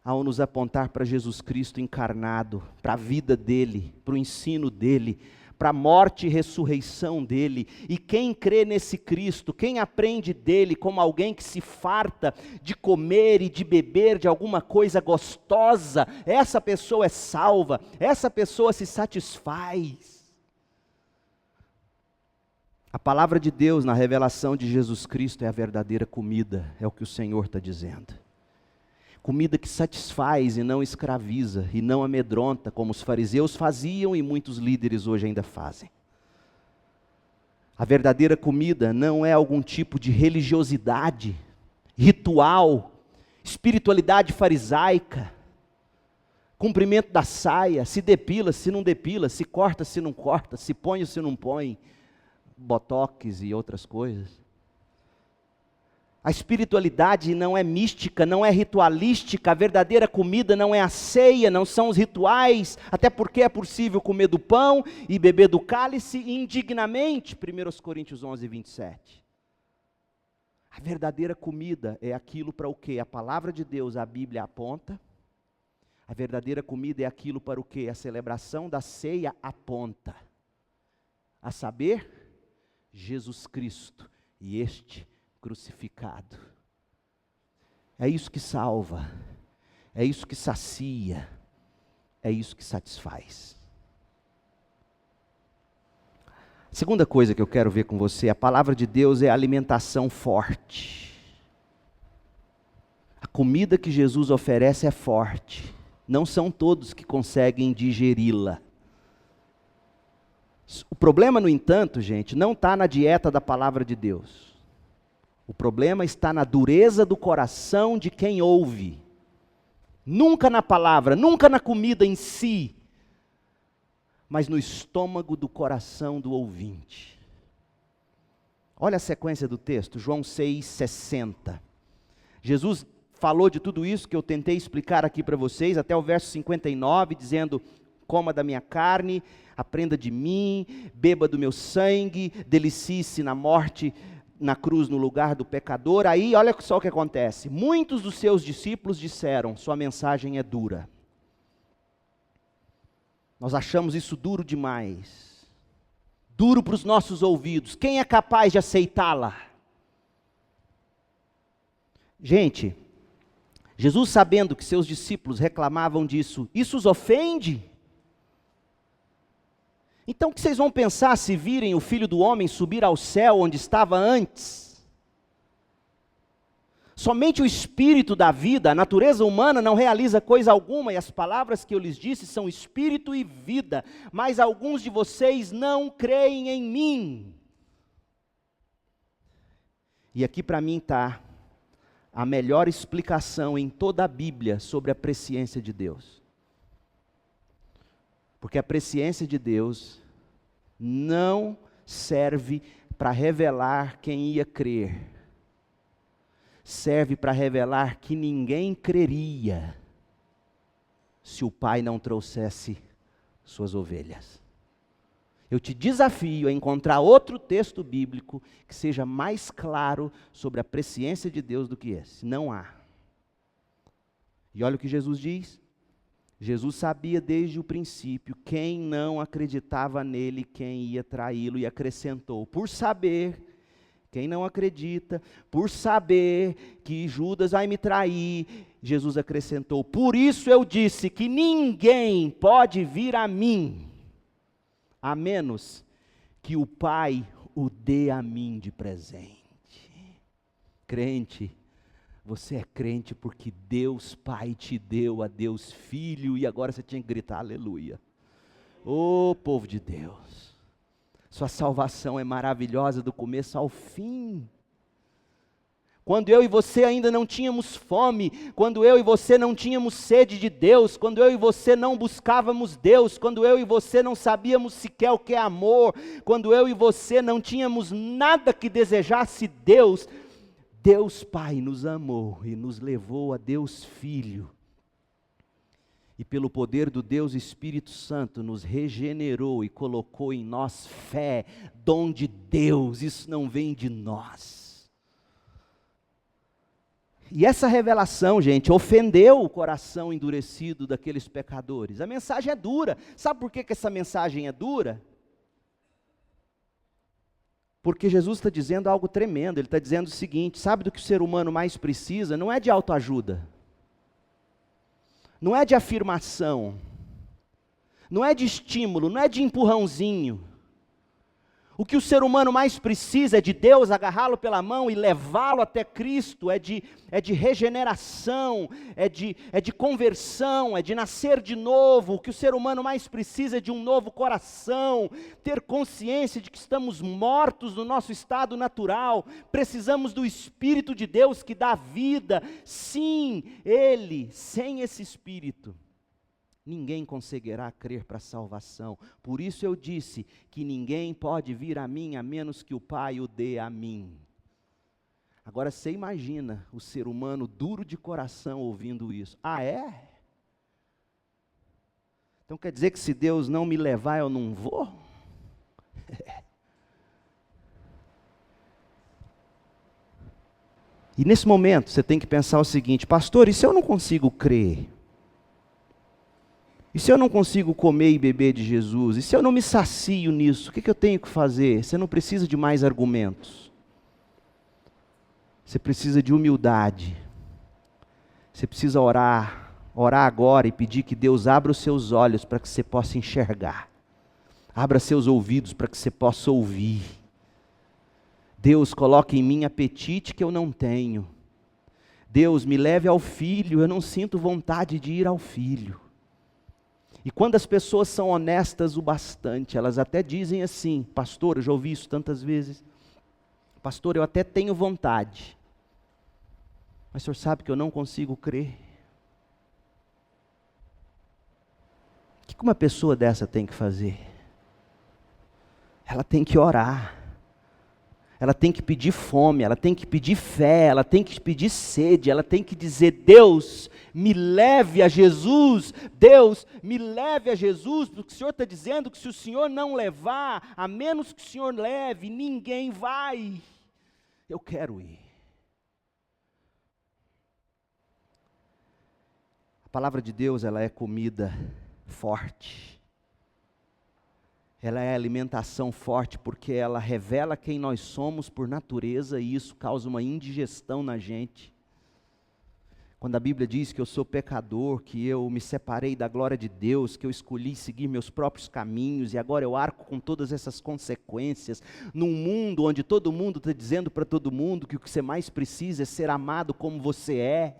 ao nos apontar para Jesus Cristo encarnado, para a vida dele, para o ensino dele, para a morte e ressurreição dele. E quem crê nesse Cristo, quem aprende dele como alguém que se farta de comer e de beber de alguma coisa gostosa, essa pessoa é salva, essa pessoa se satisfaz. A palavra de Deus na revelação de Jesus Cristo é a verdadeira comida, é o que o Senhor está dizendo. Comida que satisfaz e não escraviza, e não amedronta, como os fariseus faziam e muitos líderes hoje ainda fazem. A verdadeira comida não é algum tipo de religiosidade, ritual, espiritualidade farisaica, cumprimento da saia, se depila, se não depila, se corta, se não corta, se põe ou se não põe, botox e outras coisas. A espiritualidade não é mística, não é ritualística, a verdadeira comida não é a ceia, não são os rituais, até porque é possível comer do pão e beber do cálice indignamente, 1 Coríntios 11, 27. A verdadeira comida é aquilo para o que a palavra de Deus, a Bíblia aponta. A verdadeira comida é aquilo para o que a celebração da ceia aponta. A saber, Jesus Cristo e este crucificado. É isso que salva, é isso que sacia, é isso que satisfaz. A segunda coisa que eu quero ver com você, a palavra de Deus é alimentação forte. A comida que Jesus oferece é forte, não são todos que conseguem digeri-la. O problema, no entanto, gente, não está na dieta da palavra de Deus. O problema está na dureza do coração de quem ouve. Nunca na palavra, nunca na comida em si, mas no estômago do coração do ouvinte. Olha a sequência do texto, João 6,60. Jesus falou de tudo isso que eu tentei explicar aqui para vocês, até o verso 59, dizendo: coma da minha carne, aprenda de mim, beba do meu sangue, delicie-se na morte, na cruz no lugar do pecador. Aí olha só o que acontece, muitos dos seus discípulos disseram: sua mensagem é dura. Nós achamos isso duro demais, duro para os nossos ouvidos, quem é capaz de aceitá-la? Gente, Jesus, sabendo que seus discípulos reclamavam disso, isso os ofende? Então o que vocês vão pensar se virem o Filho do Homem subir ao céu onde estava antes? Somente o Espírito da vida, a natureza humana não realiza coisa alguma, e as palavras que eu lhes disse são Espírito e vida, mas alguns de vocês não creem em mim. E aqui para mim está a melhor explicação em toda a Bíblia sobre a presciência de Deus. Porque a presciência de Deus não serve para revelar quem ia crer. Serve para revelar que ninguém creria se o Pai não trouxesse suas ovelhas. Eu te desafio a encontrar outro texto bíblico que seja mais claro sobre a presciência de Deus do que esse. Não há. E olha o que Jesus diz. Jesus sabia desde o princípio quem não acreditava nele, quem ia traí-lo, e acrescentou: por saber quem não acredita, por saber que Judas vai me trair, Jesus acrescentou: por isso eu disse que ninguém pode vir a mim, a menos que o Pai o dê a mim de presente. Crente, você é crente porque Deus Pai te deu a Deus Filho, e agora você tinha que gritar aleluia. Ô povo de Deus, sua salvação é maravilhosa do começo ao fim. Quando eu e você ainda não tínhamos fome, quando eu e você não tínhamos sede de Deus, quando eu e você não buscávamos Deus, quando eu e você não sabíamos sequer o que é amor, quando eu e você não tínhamos nada que desejasse Deus, Deus Pai nos amou e nos levou a Deus Filho. E pelo poder do Deus Espírito Santo nos regenerou e colocou em nós fé, dom de Deus, isso não vem de nós. E essa revelação, gente, ofendeu o coração endurecido daqueles pecadores. A mensagem é dura. Sabe por que essa mensagem é dura? Porque Jesus está dizendo algo tremendo. Ele está dizendo o seguinte: sabe do que o ser humano mais precisa? Não é de autoajuda, não é de afirmação, não é de estímulo, não é de empurrãozinho. O que o ser humano mais precisa é de Deus agarrá-lo pela mão e levá-lo até Cristo, é de regeneração, é de conversão, é de nascer de novo. O que o ser humano mais precisa é de um novo coração, ter consciência de que estamos mortos no nosso estado natural, precisamos do Espírito de Deus que dá vida. Sim, Ele, sem esse Espírito, ninguém conseguirá crer para a salvação. Por isso eu disse que ninguém pode vir a mim, a menos que o Pai o dê a mim. Agora você imagina o ser humano duro de coração ouvindo isso. Ah, é? Então quer dizer que se Deus não me levar, eu não vou? E nesse momento você tem que pensar o seguinte: pastor, e se eu não consigo crer? E se eu não consigo comer e beber de Jesus? E se eu não me sacio nisso? O que eu tenho que fazer? Você não precisa de mais argumentos. Você precisa de humildade. Você precisa orar agora e pedir que Deus abra os seus olhos para que você possa enxergar. Abra seus ouvidos para que você possa ouvir. Deus, coloque em mim apetite que eu não tenho. Deus, me leve ao Filho, eu não sinto vontade de ir ao Filho. E quando as pessoas são honestas o bastante, elas até dizem assim: pastor, eu já ouvi isso tantas vezes, pastor, eu até tenho vontade, mas o senhor sabe que eu não consigo crer. O que uma pessoa dessa tem que fazer? Ela tem que orar. Ela tem que pedir fome, ela tem que pedir fé, ela tem que pedir sede, ela tem que dizer: Deus, me leve a Jesus, Deus, me leve a Jesus, porque o Senhor está dizendo que se o Senhor não levar, a menos que o Senhor leve, ninguém vai. Eu quero ir. A palavra de Deus, ela é comida forte. Ela é alimentação forte porque ela revela quem nós somos por natureza e isso causa uma indigestão na gente. Quando a Bíblia diz que eu sou pecador, que eu me separei da glória de Deus, que eu escolhi seguir meus próprios caminhos e agora eu arco com todas essas consequências, num mundo onde todo mundo está dizendo para todo mundo que o que você mais precisa é ser amado como você é.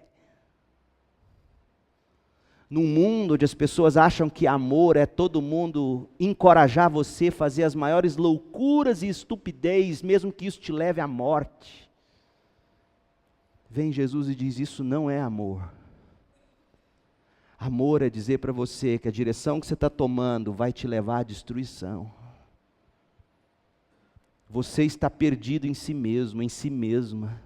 Num mundo onde as pessoas acham que amor é todo mundo encorajar você a fazer as maiores loucuras e estupidez, mesmo que isso te leve à morte. Vem Jesus e diz: isso não é amor. Amor é dizer para você que a direção que você está tomando vai te levar à destruição. Você está perdido em si mesmo, em si mesma.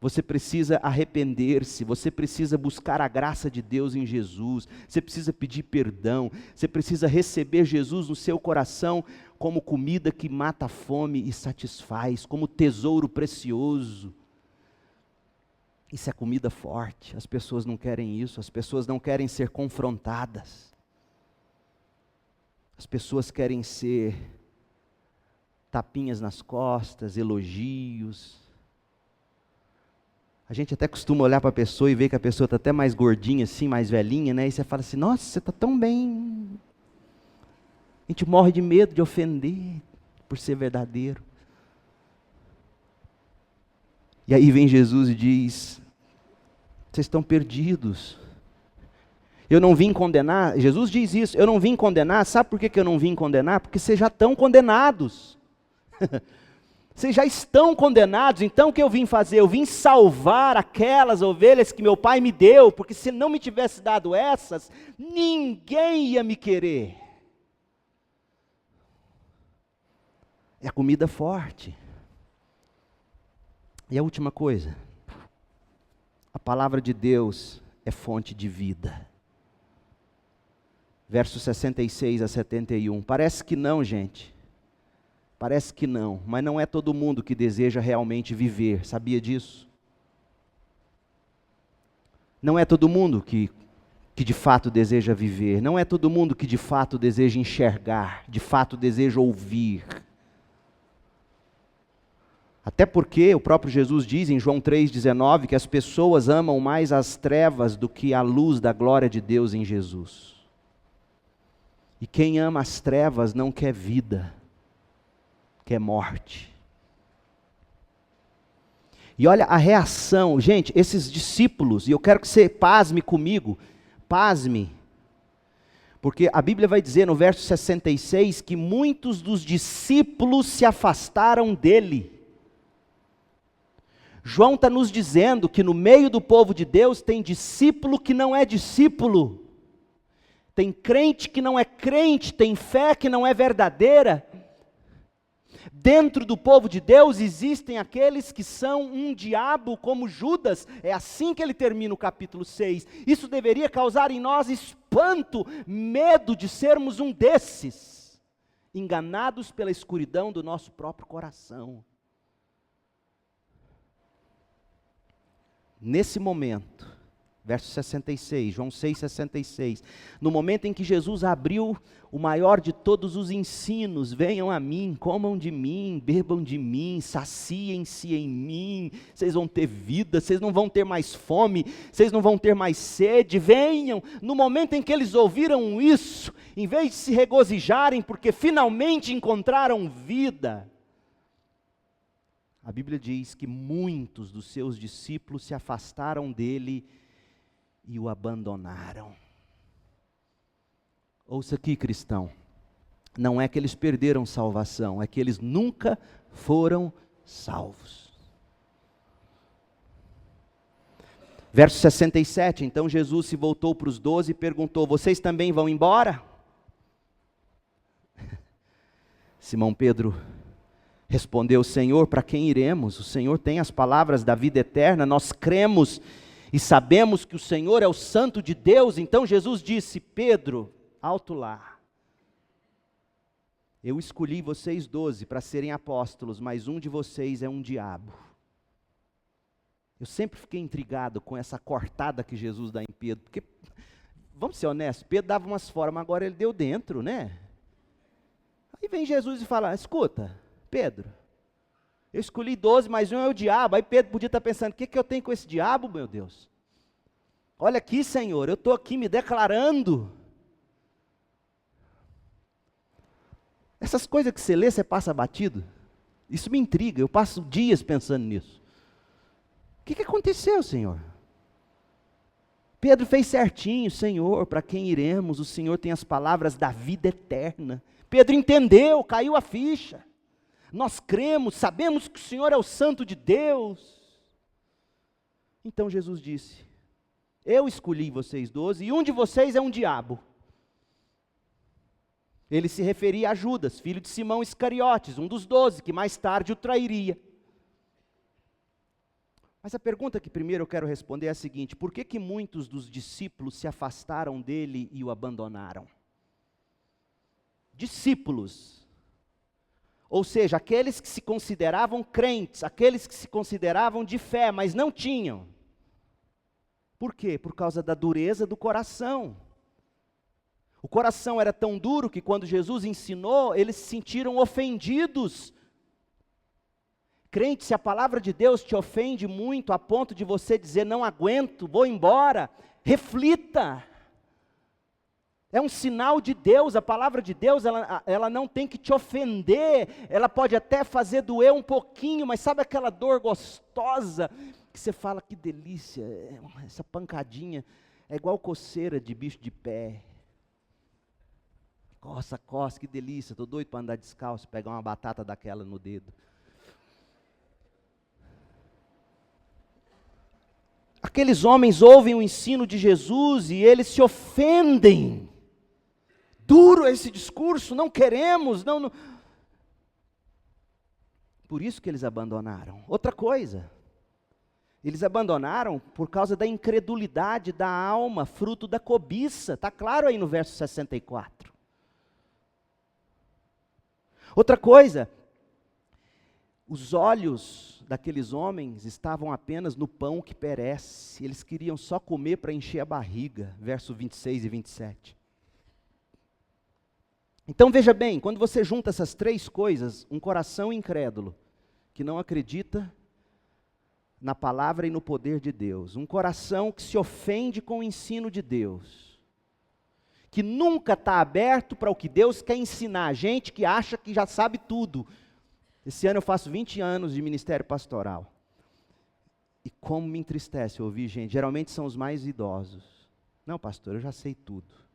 Você precisa arrepender-se, você precisa buscar a graça de Deus em Jesus, você precisa pedir perdão, você precisa receber Jesus no seu coração como comida que mata a fome e satisfaz, como tesouro precioso. Isso é comida forte, as pessoas não querem isso, as pessoas não querem ser confrontadas. As pessoas querem ser tapinhas nas costas, elogios. A gente até costuma olhar para a pessoa e ver que a pessoa está até mais gordinha assim, mais velhinha, né? E você fala assim, nossa, você está tão bem. A gente morre de medo de ofender por ser verdadeiro. E aí vem Jesus e diz, vocês estão perdidos. Eu não vim condenar, Jesus diz isso, eu não vim condenar, sabe por que eu não vim condenar? Porque vocês já estão condenados. Vocês já estão condenados, então o que eu vim fazer? Eu vim salvar aquelas ovelhas que meu pai me deu, porque se não me tivesse dado essas, ninguém ia me querer. É comida forte. E a última coisa, a palavra de Deus é fonte de vida. Versos 66 a 71, parece que não, gente. Parece que não, mas não é todo mundo que deseja realmente viver, sabia disso? Não é todo mundo que de fato deseja viver, não é todo mundo que de fato deseja enxergar, de fato deseja ouvir. Até porque o próprio Jesus diz em João 3,19 que as pessoas amam mais as trevas do que a luz da glória de Deus em Jesus. E quem ama as trevas não quer vida, quer morte. E olha a reação, gente, esses discípulos, e eu quero que você pasme comigo, pasme, porque a Bíblia vai dizer no verso 66 que muitos dos discípulos se afastaram dele. João está nos dizendo que no meio do povo de Deus tem discípulo que não é discípulo, tem crente que não é crente, tem fé que não é verdadeira. Dentro do povo de Deus existem aqueles que são um diabo como Judas, é assim que ele termina o capítulo 6. Isso deveria causar em nós espanto, medo de sermos um desses, enganados pela escuridão do nosso próprio coração. Nesse momento, verso 66, João 6,66, no momento em que Jesus abriu o maior de todos os ensinos, venham a mim, comam de mim, bebam de mim, saciem-se em mim, vocês vão ter vida, vocês não vão ter mais fome, vocês não vão ter mais sede, venham. No momento em que eles ouviram isso, em vez de se regozijarem porque finalmente encontraram vida, a Bíblia diz que muitos dos seus discípulos se afastaram dele e o abandonaram. Ouça aqui, cristão, não é que eles perderam salvação, é que eles nunca foram salvos. Verso 67, então Jesus se voltou para os 12 e perguntou, vocês também vão embora? Simão Pedro respondeu, Senhor, para quem iremos? O Senhor tem as palavras da vida eterna, nós cremos e sabemos que o Senhor é o Santo de Deus. Então Jesus disse, Pedro, alto lá, eu escolhi vocês 12 para serem apóstolos, mas um de vocês é um diabo. Eu sempre fiquei intrigado com essa cortada que Jesus dá em Pedro, porque, vamos ser honestos, Pedro dava umas formas, agora ele deu dentro, né? Aí vem Jesus e fala, escuta, Pedro, eu escolhi 12, mas um é o diabo. Aí Pedro podia estar pensando, o que eu tenho com esse diabo, meu Deus? Olha aqui, Senhor, eu estou aqui me declarando. Essas coisas que você lê, você passa batido. Isso me intriga, eu passo dias pensando nisso. O que aconteceu, Senhor? Pedro fez certinho, Senhor, para quem iremos? O Senhor tem as palavras da vida eterna. Pedro entendeu, caiu a ficha. Nós cremos, sabemos que o Senhor é o Santo de Deus. Então Jesus disse, eu escolhi vocês 12 e um de vocês é um diabo. Ele se referia a Judas, filho de Simão Iscariotes, um dos 12, que mais tarde o trairia. Mas a pergunta que primeiro eu quero responder é a seguinte, por que muitos dos discípulos se afastaram dele e o abandonaram? Discípulos. Ou seja, aqueles que se consideravam crentes, aqueles que se consideravam de fé, mas não tinham. Por quê? Por causa da dureza do coração. O coração era tão duro que quando Jesus ensinou, eles se sentiram ofendidos Crente, se a palavra de Deus te ofende muito a ponto de você dizer, não aguento, vou embora, reflita. É um sinal de Deus, a palavra de Deus, ela não tem que te ofender, ela pode até fazer doer um pouquinho, mas sabe aquela dor gostosa, que você fala, que delícia, essa pancadinha, é igual coceira de bicho de pé. Coça, que delícia, estou doido para andar descalço, pegar uma batata daquela no dedo. Aqueles homens ouvem o ensino de Jesus e eles se ofendem. Duro esse discurso, não queremos, não. Por isso que eles abandonaram. Outra coisa, eles abandonaram por causa da incredulidade da alma, fruto da cobiça. Está claro aí no verso 64. Outra coisa, os olhos daqueles homens estavam apenas no pão que perece. Eles queriam só comer para encher a barriga. Verso 26 e 27. Então veja bem, quando você junta essas três coisas, um coração incrédulo, que não acredita na palavra e no poder de Deus, um coração que se ofende com o ensino de Deus, que nunca está aberto para o que Deus quer ensinar, a gente que acha que já sabe tudo. Esse ano eu faço 20 anos de ministério pastoral. E como me entristece ouvir gente, geralmente são os mais idosos. Não, pastor, eu já sei tudo.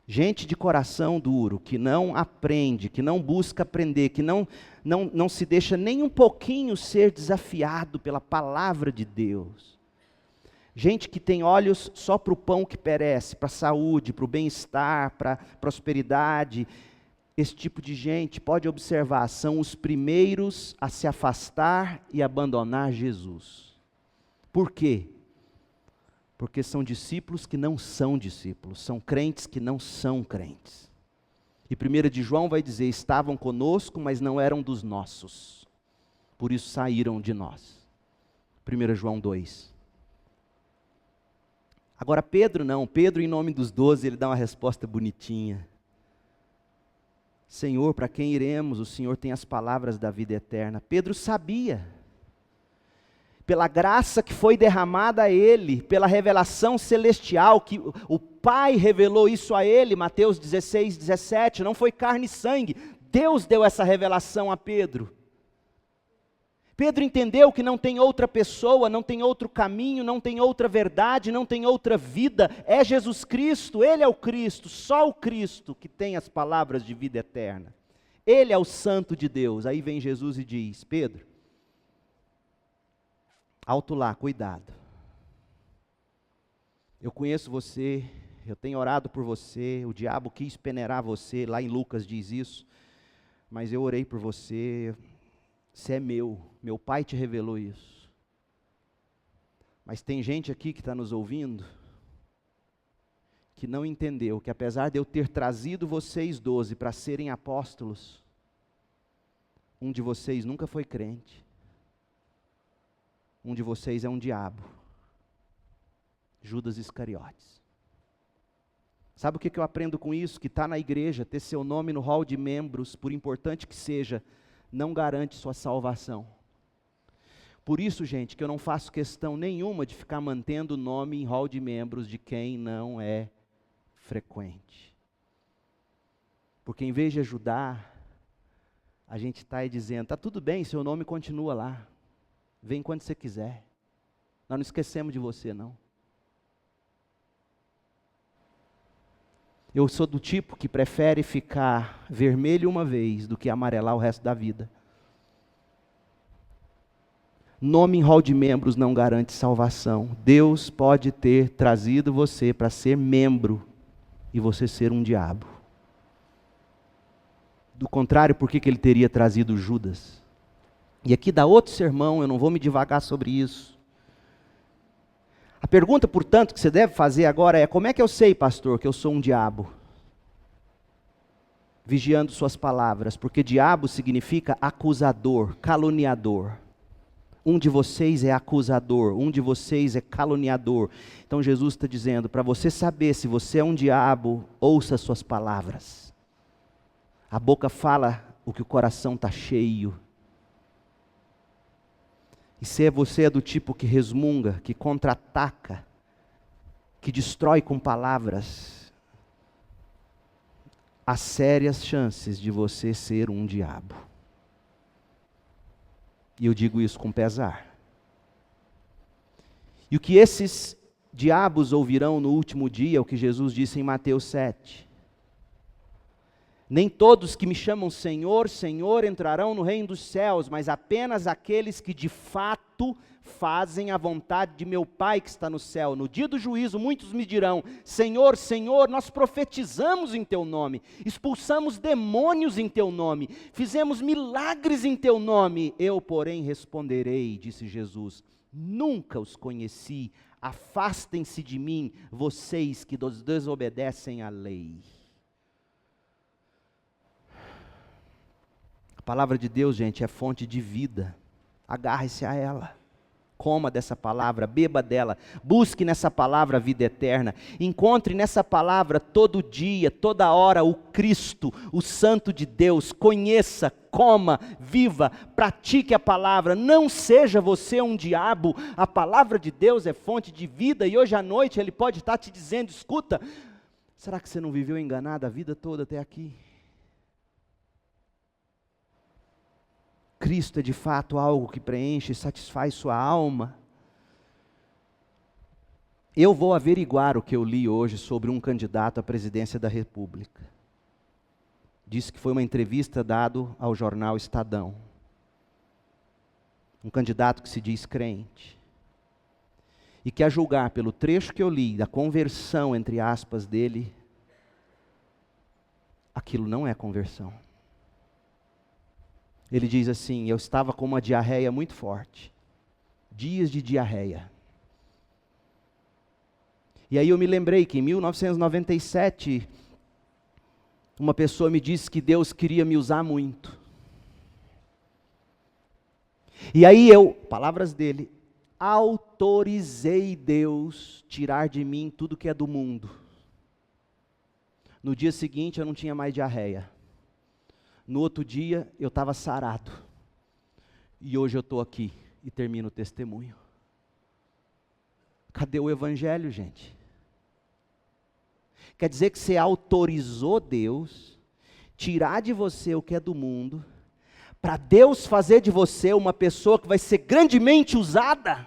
Gente de coração duro, que não aprende, que não busca aprender, que não se deixa nem um pouquinho ser desafiado pela palavra de Deus. Gente que tem olhos só para o pão que perece, para a saúde, para o bem-estar, para a prosperidade. Esse tipo de gente, pode observar, são os primeiros a se afastar e abandonar Jesus. Por quê? Porque são discípulos que não são discípulos, são crentes que não são crentes. E 1 de João vai dizer, estavam conosco, mas não eram dos nossos. Por isso saíram de nós. 1 João 2. Agora Pedro não, Pedro em nome dos 12, ele dá uma resposta bonitinha. Senhor, para quem iremos? O Senhor tem as palavras da vida eterna. Pedro sabia, pela graça que foi derramada a ele, pela revelação celestial, que o Pai revelou isso a ele, Mateus 16, 17, não foi carne e sangue, Deus deu essa revelação a Pedro. Pedro entendeu que não tem outra pessoa, não tem outro caminho, não tem outra verdade, não tem outra vida, é Jesus Cristo, Ele é o Cristo, só o Cristo que tem as palavras de vida eterna. Ele é o Santo de Deus. Aí vem Jesus e diz, Pedro, alto lá, cuidado. Eu conheço você, eu tenho orado por você, o diabo quis peneirar você, lá em Lucas diz isso, mas eu orei por você. Você é meu pai te revelou isso. Mas tem gente aqui que está nos ouvindo, que não entendeu que apesar de eu ter trazido vocês 12 para serem apóstolos, um de vocês nunca foi crente. Um de vocês é um diabo. Judas Iscariotes. Sabe o que eu aprendo com isso? Que está na igreja, ter seu nome no hall de membros, por importante que seja, não garante sua salvação. Por isso, gente, que eu não faço questão nenhuma de ficar mantendo o nome em hall de membros de quem não é frequente. Porque em vez de ajudar, a gente está aí dizendo, está tudo bem, seu nome continua lá. Vem quando você quiser. Nós não esquecemos de você, não. Eu sou do tipo que prefere ficar vermelho uma vez do que amarelar o resto da vida. Nome em hall de membros não garante salvação. Deus pode ter trazido você para ser membro e você ser um diabo. Do contrário, por que Ele teria trazido Judas? E aqui dá outro sermão, eu não vou me divagar sobre isso. A pergunta, portanto, que você deve fazer agora é, como é que eu sei, pastor, que eu sou um diabo? Vigiando suas palavras, porque diabo significa acusador, caluniador. Um de vocês é acusador, um de vocês é caluniador. Então Jesus está dizendo, para você saber se você é um diabo, ouça suas palavras. A boca fala o que o coração está cheio. E se você é do tipo que resmunga, que contra-ataca, que destrói com palavras, há sérias chances de você ser um diabo. E eu digo isso com pesar. E o que esses diabos ouvirão no último dia, é o que Jesus disse em Mateus 7. Nem todos que me chamam Senhor, Senhor entrarão no reino dos céus, mas apenas aqueles que de fato fazem a vontade de meu Pai que está no céu. No dia do juízo, muitos me dirão: Senhor, Senhor, nós profetizamos em Teu nome, expulsamos demônios em Teu nome, fizemos milagres em Teu nome. Eu, porém, responderei, disse Jesus: nunca os conheci, afastem-se de mim, vocês que desobedecem à lei. A palavra de Deus, gente, é fonte de vida. Agarre-se a ela. Coma dessa palavra, beba dela. Busque nessa palavra a vida eterna. Encontre nessa palavra todo dia, toda hora o Cristo, o Santo de Deus. Conheça, coma, viva, pratique a palavra. Não seja você um diabo. A palavra de Deus é fonte de vida e hoje à noite Ele pode estar te dizendo: escuta, será que você não viveu enganado a vida toda até aqui? Cristo é de fato algo que preenche e satisfaz sua alma. Eu vou averiguar o que eu li hoje sobre um candidato à presidência da República. Disse que foi uma entrevista dada ao jornal Estadão. Um candidato que se diz crente. E que, a julgar pelo trecho que eu li, da conversão, entre aspas, dele, aquilo não é conversão. Ele diz assim: eu estava com uma diarreia muito forte. Dias de diarreia. E aí eu me lembrei que em 1997, uma pessoa me disse que Deus queria me usar muito. E aí eu, palavras dele, autorizei Deus tirar de mim tudo que é do mundo. No dia seguinte eu não tinha mais diarreia. No outro dia eu estava sarado. E hoje eu estou aqui e termino o testemunho. Cadê o evangelho, gente? Quer dizer que você autorizou Deus tirar de você o que é do mundo, para Deus fazer de você uma pessoa que vai ser grandemente usada?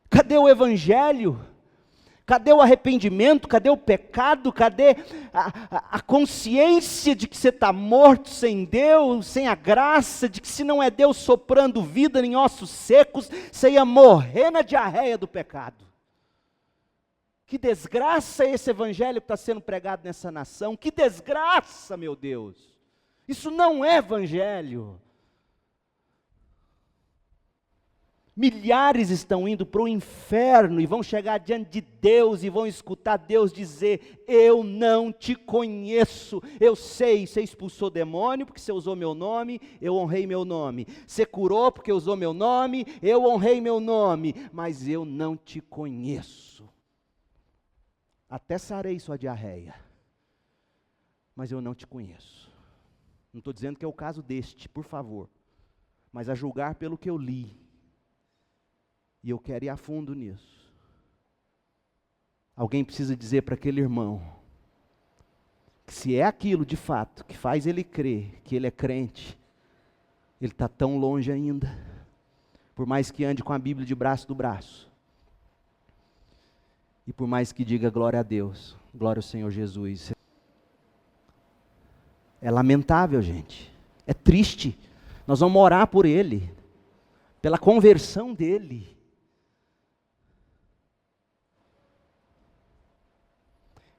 Cadê o evangelho? Cadê o arrependimento? Cadê o pecado? Cadê a consciência de que você está morto sem Deus, sem a graça, de que se não é Deus soprando vida em ossos secos, você ia morrer na diarreia do pecado? Que desgraça é esse evangelho que está sendo pregado nessa nação? Que desgraça, meu Deus! Isso não é evangelho. Milhares estão indo para o inferno e vão chegar diante de Deus e vão escutar Deus dizer: eu não te conheço. Eu sei, você expulsou demônio porque você usou meu nome, eu honrei meu nome. Você curou porque usou meu nome, eu honrei meu nome. Mas eu não te conheço. Até sarei sua diarreia, mas eu não te conheço. Não estou dizendo que é o caso deste, por favor. Mas a julgar pelo que eu li, e eu quero ir a fundo nisso. Alguém precisa dizer para aquele irmão que se é aquilo de fato que faz ele crer que ele é crente, ele está tão longe ainda, por mais que ande com a Bíblia de braço do braço, e por mais que diga glória a Deus, glória ao Senhor Jesus. É lamentável, gente, é triste. Nós vamos orar por ele, pela conversão dele.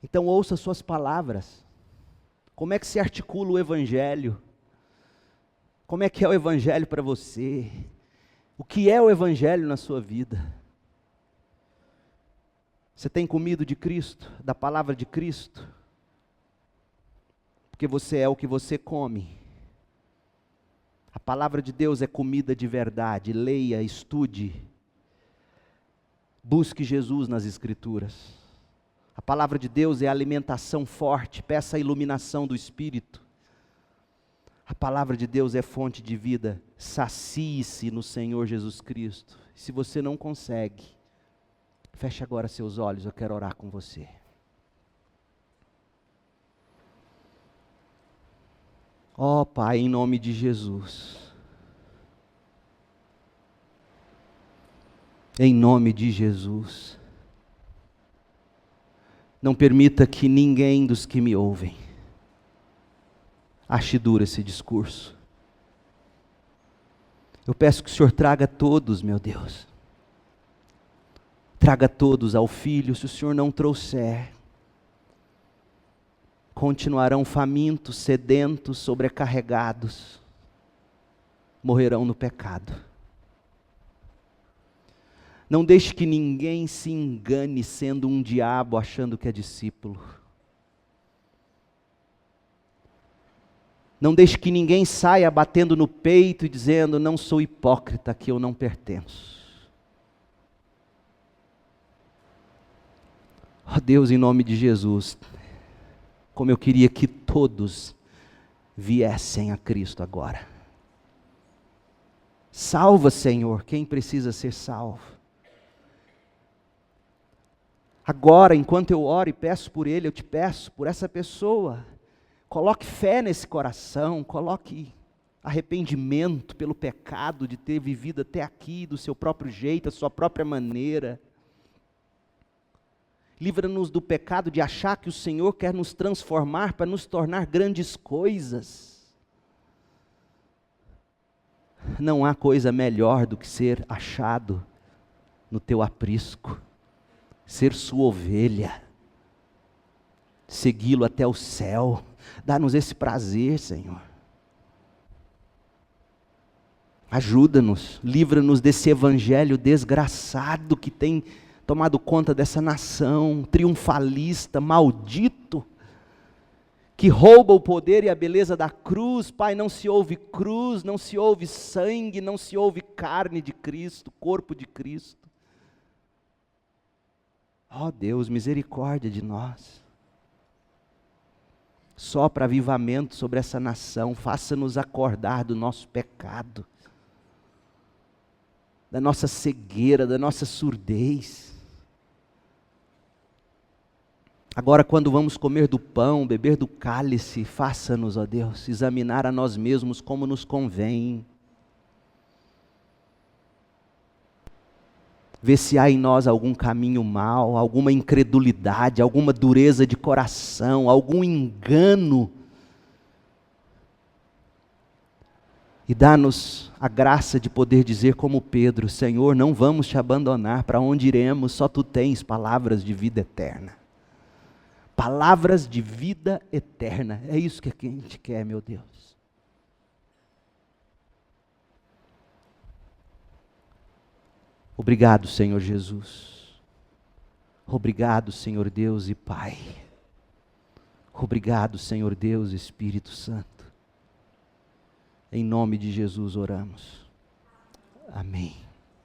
Então ouça suas palavras. Como é que se articula o evangelho? Como é que é o evangelho para você? O que é o evangelho na sua vida? Você tem comido de Cristo, da palavra de Cristo? Porque você é o que você come. A palavra de Deus é comida de verdade. Leia, estude. Busque Jesus nas Escrituras. A palavra de Deus é alimentação forte. Peça a iluminação do Espírito. A palavra de Deus é fonte de vida. Sacie-se no Senhor Jesus Cristo. Se você não consegue, feche agora seus olhos, eu quero orar com você. Ó Pai, em nome de Jesus. Em nome de Jesus. Não permita que ninguém dos que me ouvem ache duro esse discurso. Eu peço que o Senhor traga todos, meu Deus. Traga todos ao Filho. Se o Senhor não trouxer, continuarão famintos, sedentos, sobrecarregados. Morrerão no pecado. Não deixe que ninguém se engane sendo um diabo achando que é discípulo. Não deixe que ninguém saia batendo no peito e dizendo, não sou hipócrita, que eu não pertenço. Ó Deus, em nome de Jesus, como eu queria que todos viessem a Cristo agora. Salva, Senhor, quem precisa ser salvo. Agora, enquanto eu oro e peço por ele, eu te peço por essa pessoa. Coloque fé nesse coração, coloque arrependimento pelo pecado de ter vivido até aqui do seu próprio jeito, da sua própria maneira. Livra-nos do pecado de achar que o Senhor quer nos transformar para nos tornar grandes coisas. Não há coisa melhor do que ser achado no teu aprisco, ser sua ovelha, segui-lo até o céu. Dá-nos esse prazer, Senhor. Ajuda-nos, livra-nos desse evangelho desgraçado que tem tomado conta dessa nação, triunfalista, maldito, que rouba o poder e a beleza da cruz. Pai, não se ouve cruz, não se ouve sangue, não se ouve carne de Cristo, corpo de Cristo. Ó Deus, misericórdia de nós. Sopra avivamento sobre essa nação, faça-nos acordar do nosso pecado, da nossa cegueira, da nossa surdez. Agora, quando vamos comer do pão, beber do cálice, faça-nos, ó Deus, examinar a nós mesmos como nos convém. Vê se há em nós algum caminho mau, alguma incredulidade, alguma dureza de coração, algum engano. E dá-nos a graça de poder dizer como Pedro, Senhor, não vamos te abandonar, para onde iremos? Só tu tens palavras de vida eterna. Palavras de vida eterna, é isso que a gente quer, meu Deus. Obrigado, Senhor Jesus. Obrigado, Senhor Deus e Pai. Obrigado, Senhor Deus e Espírito Santo. Em nome de Jesus oramos. Amém.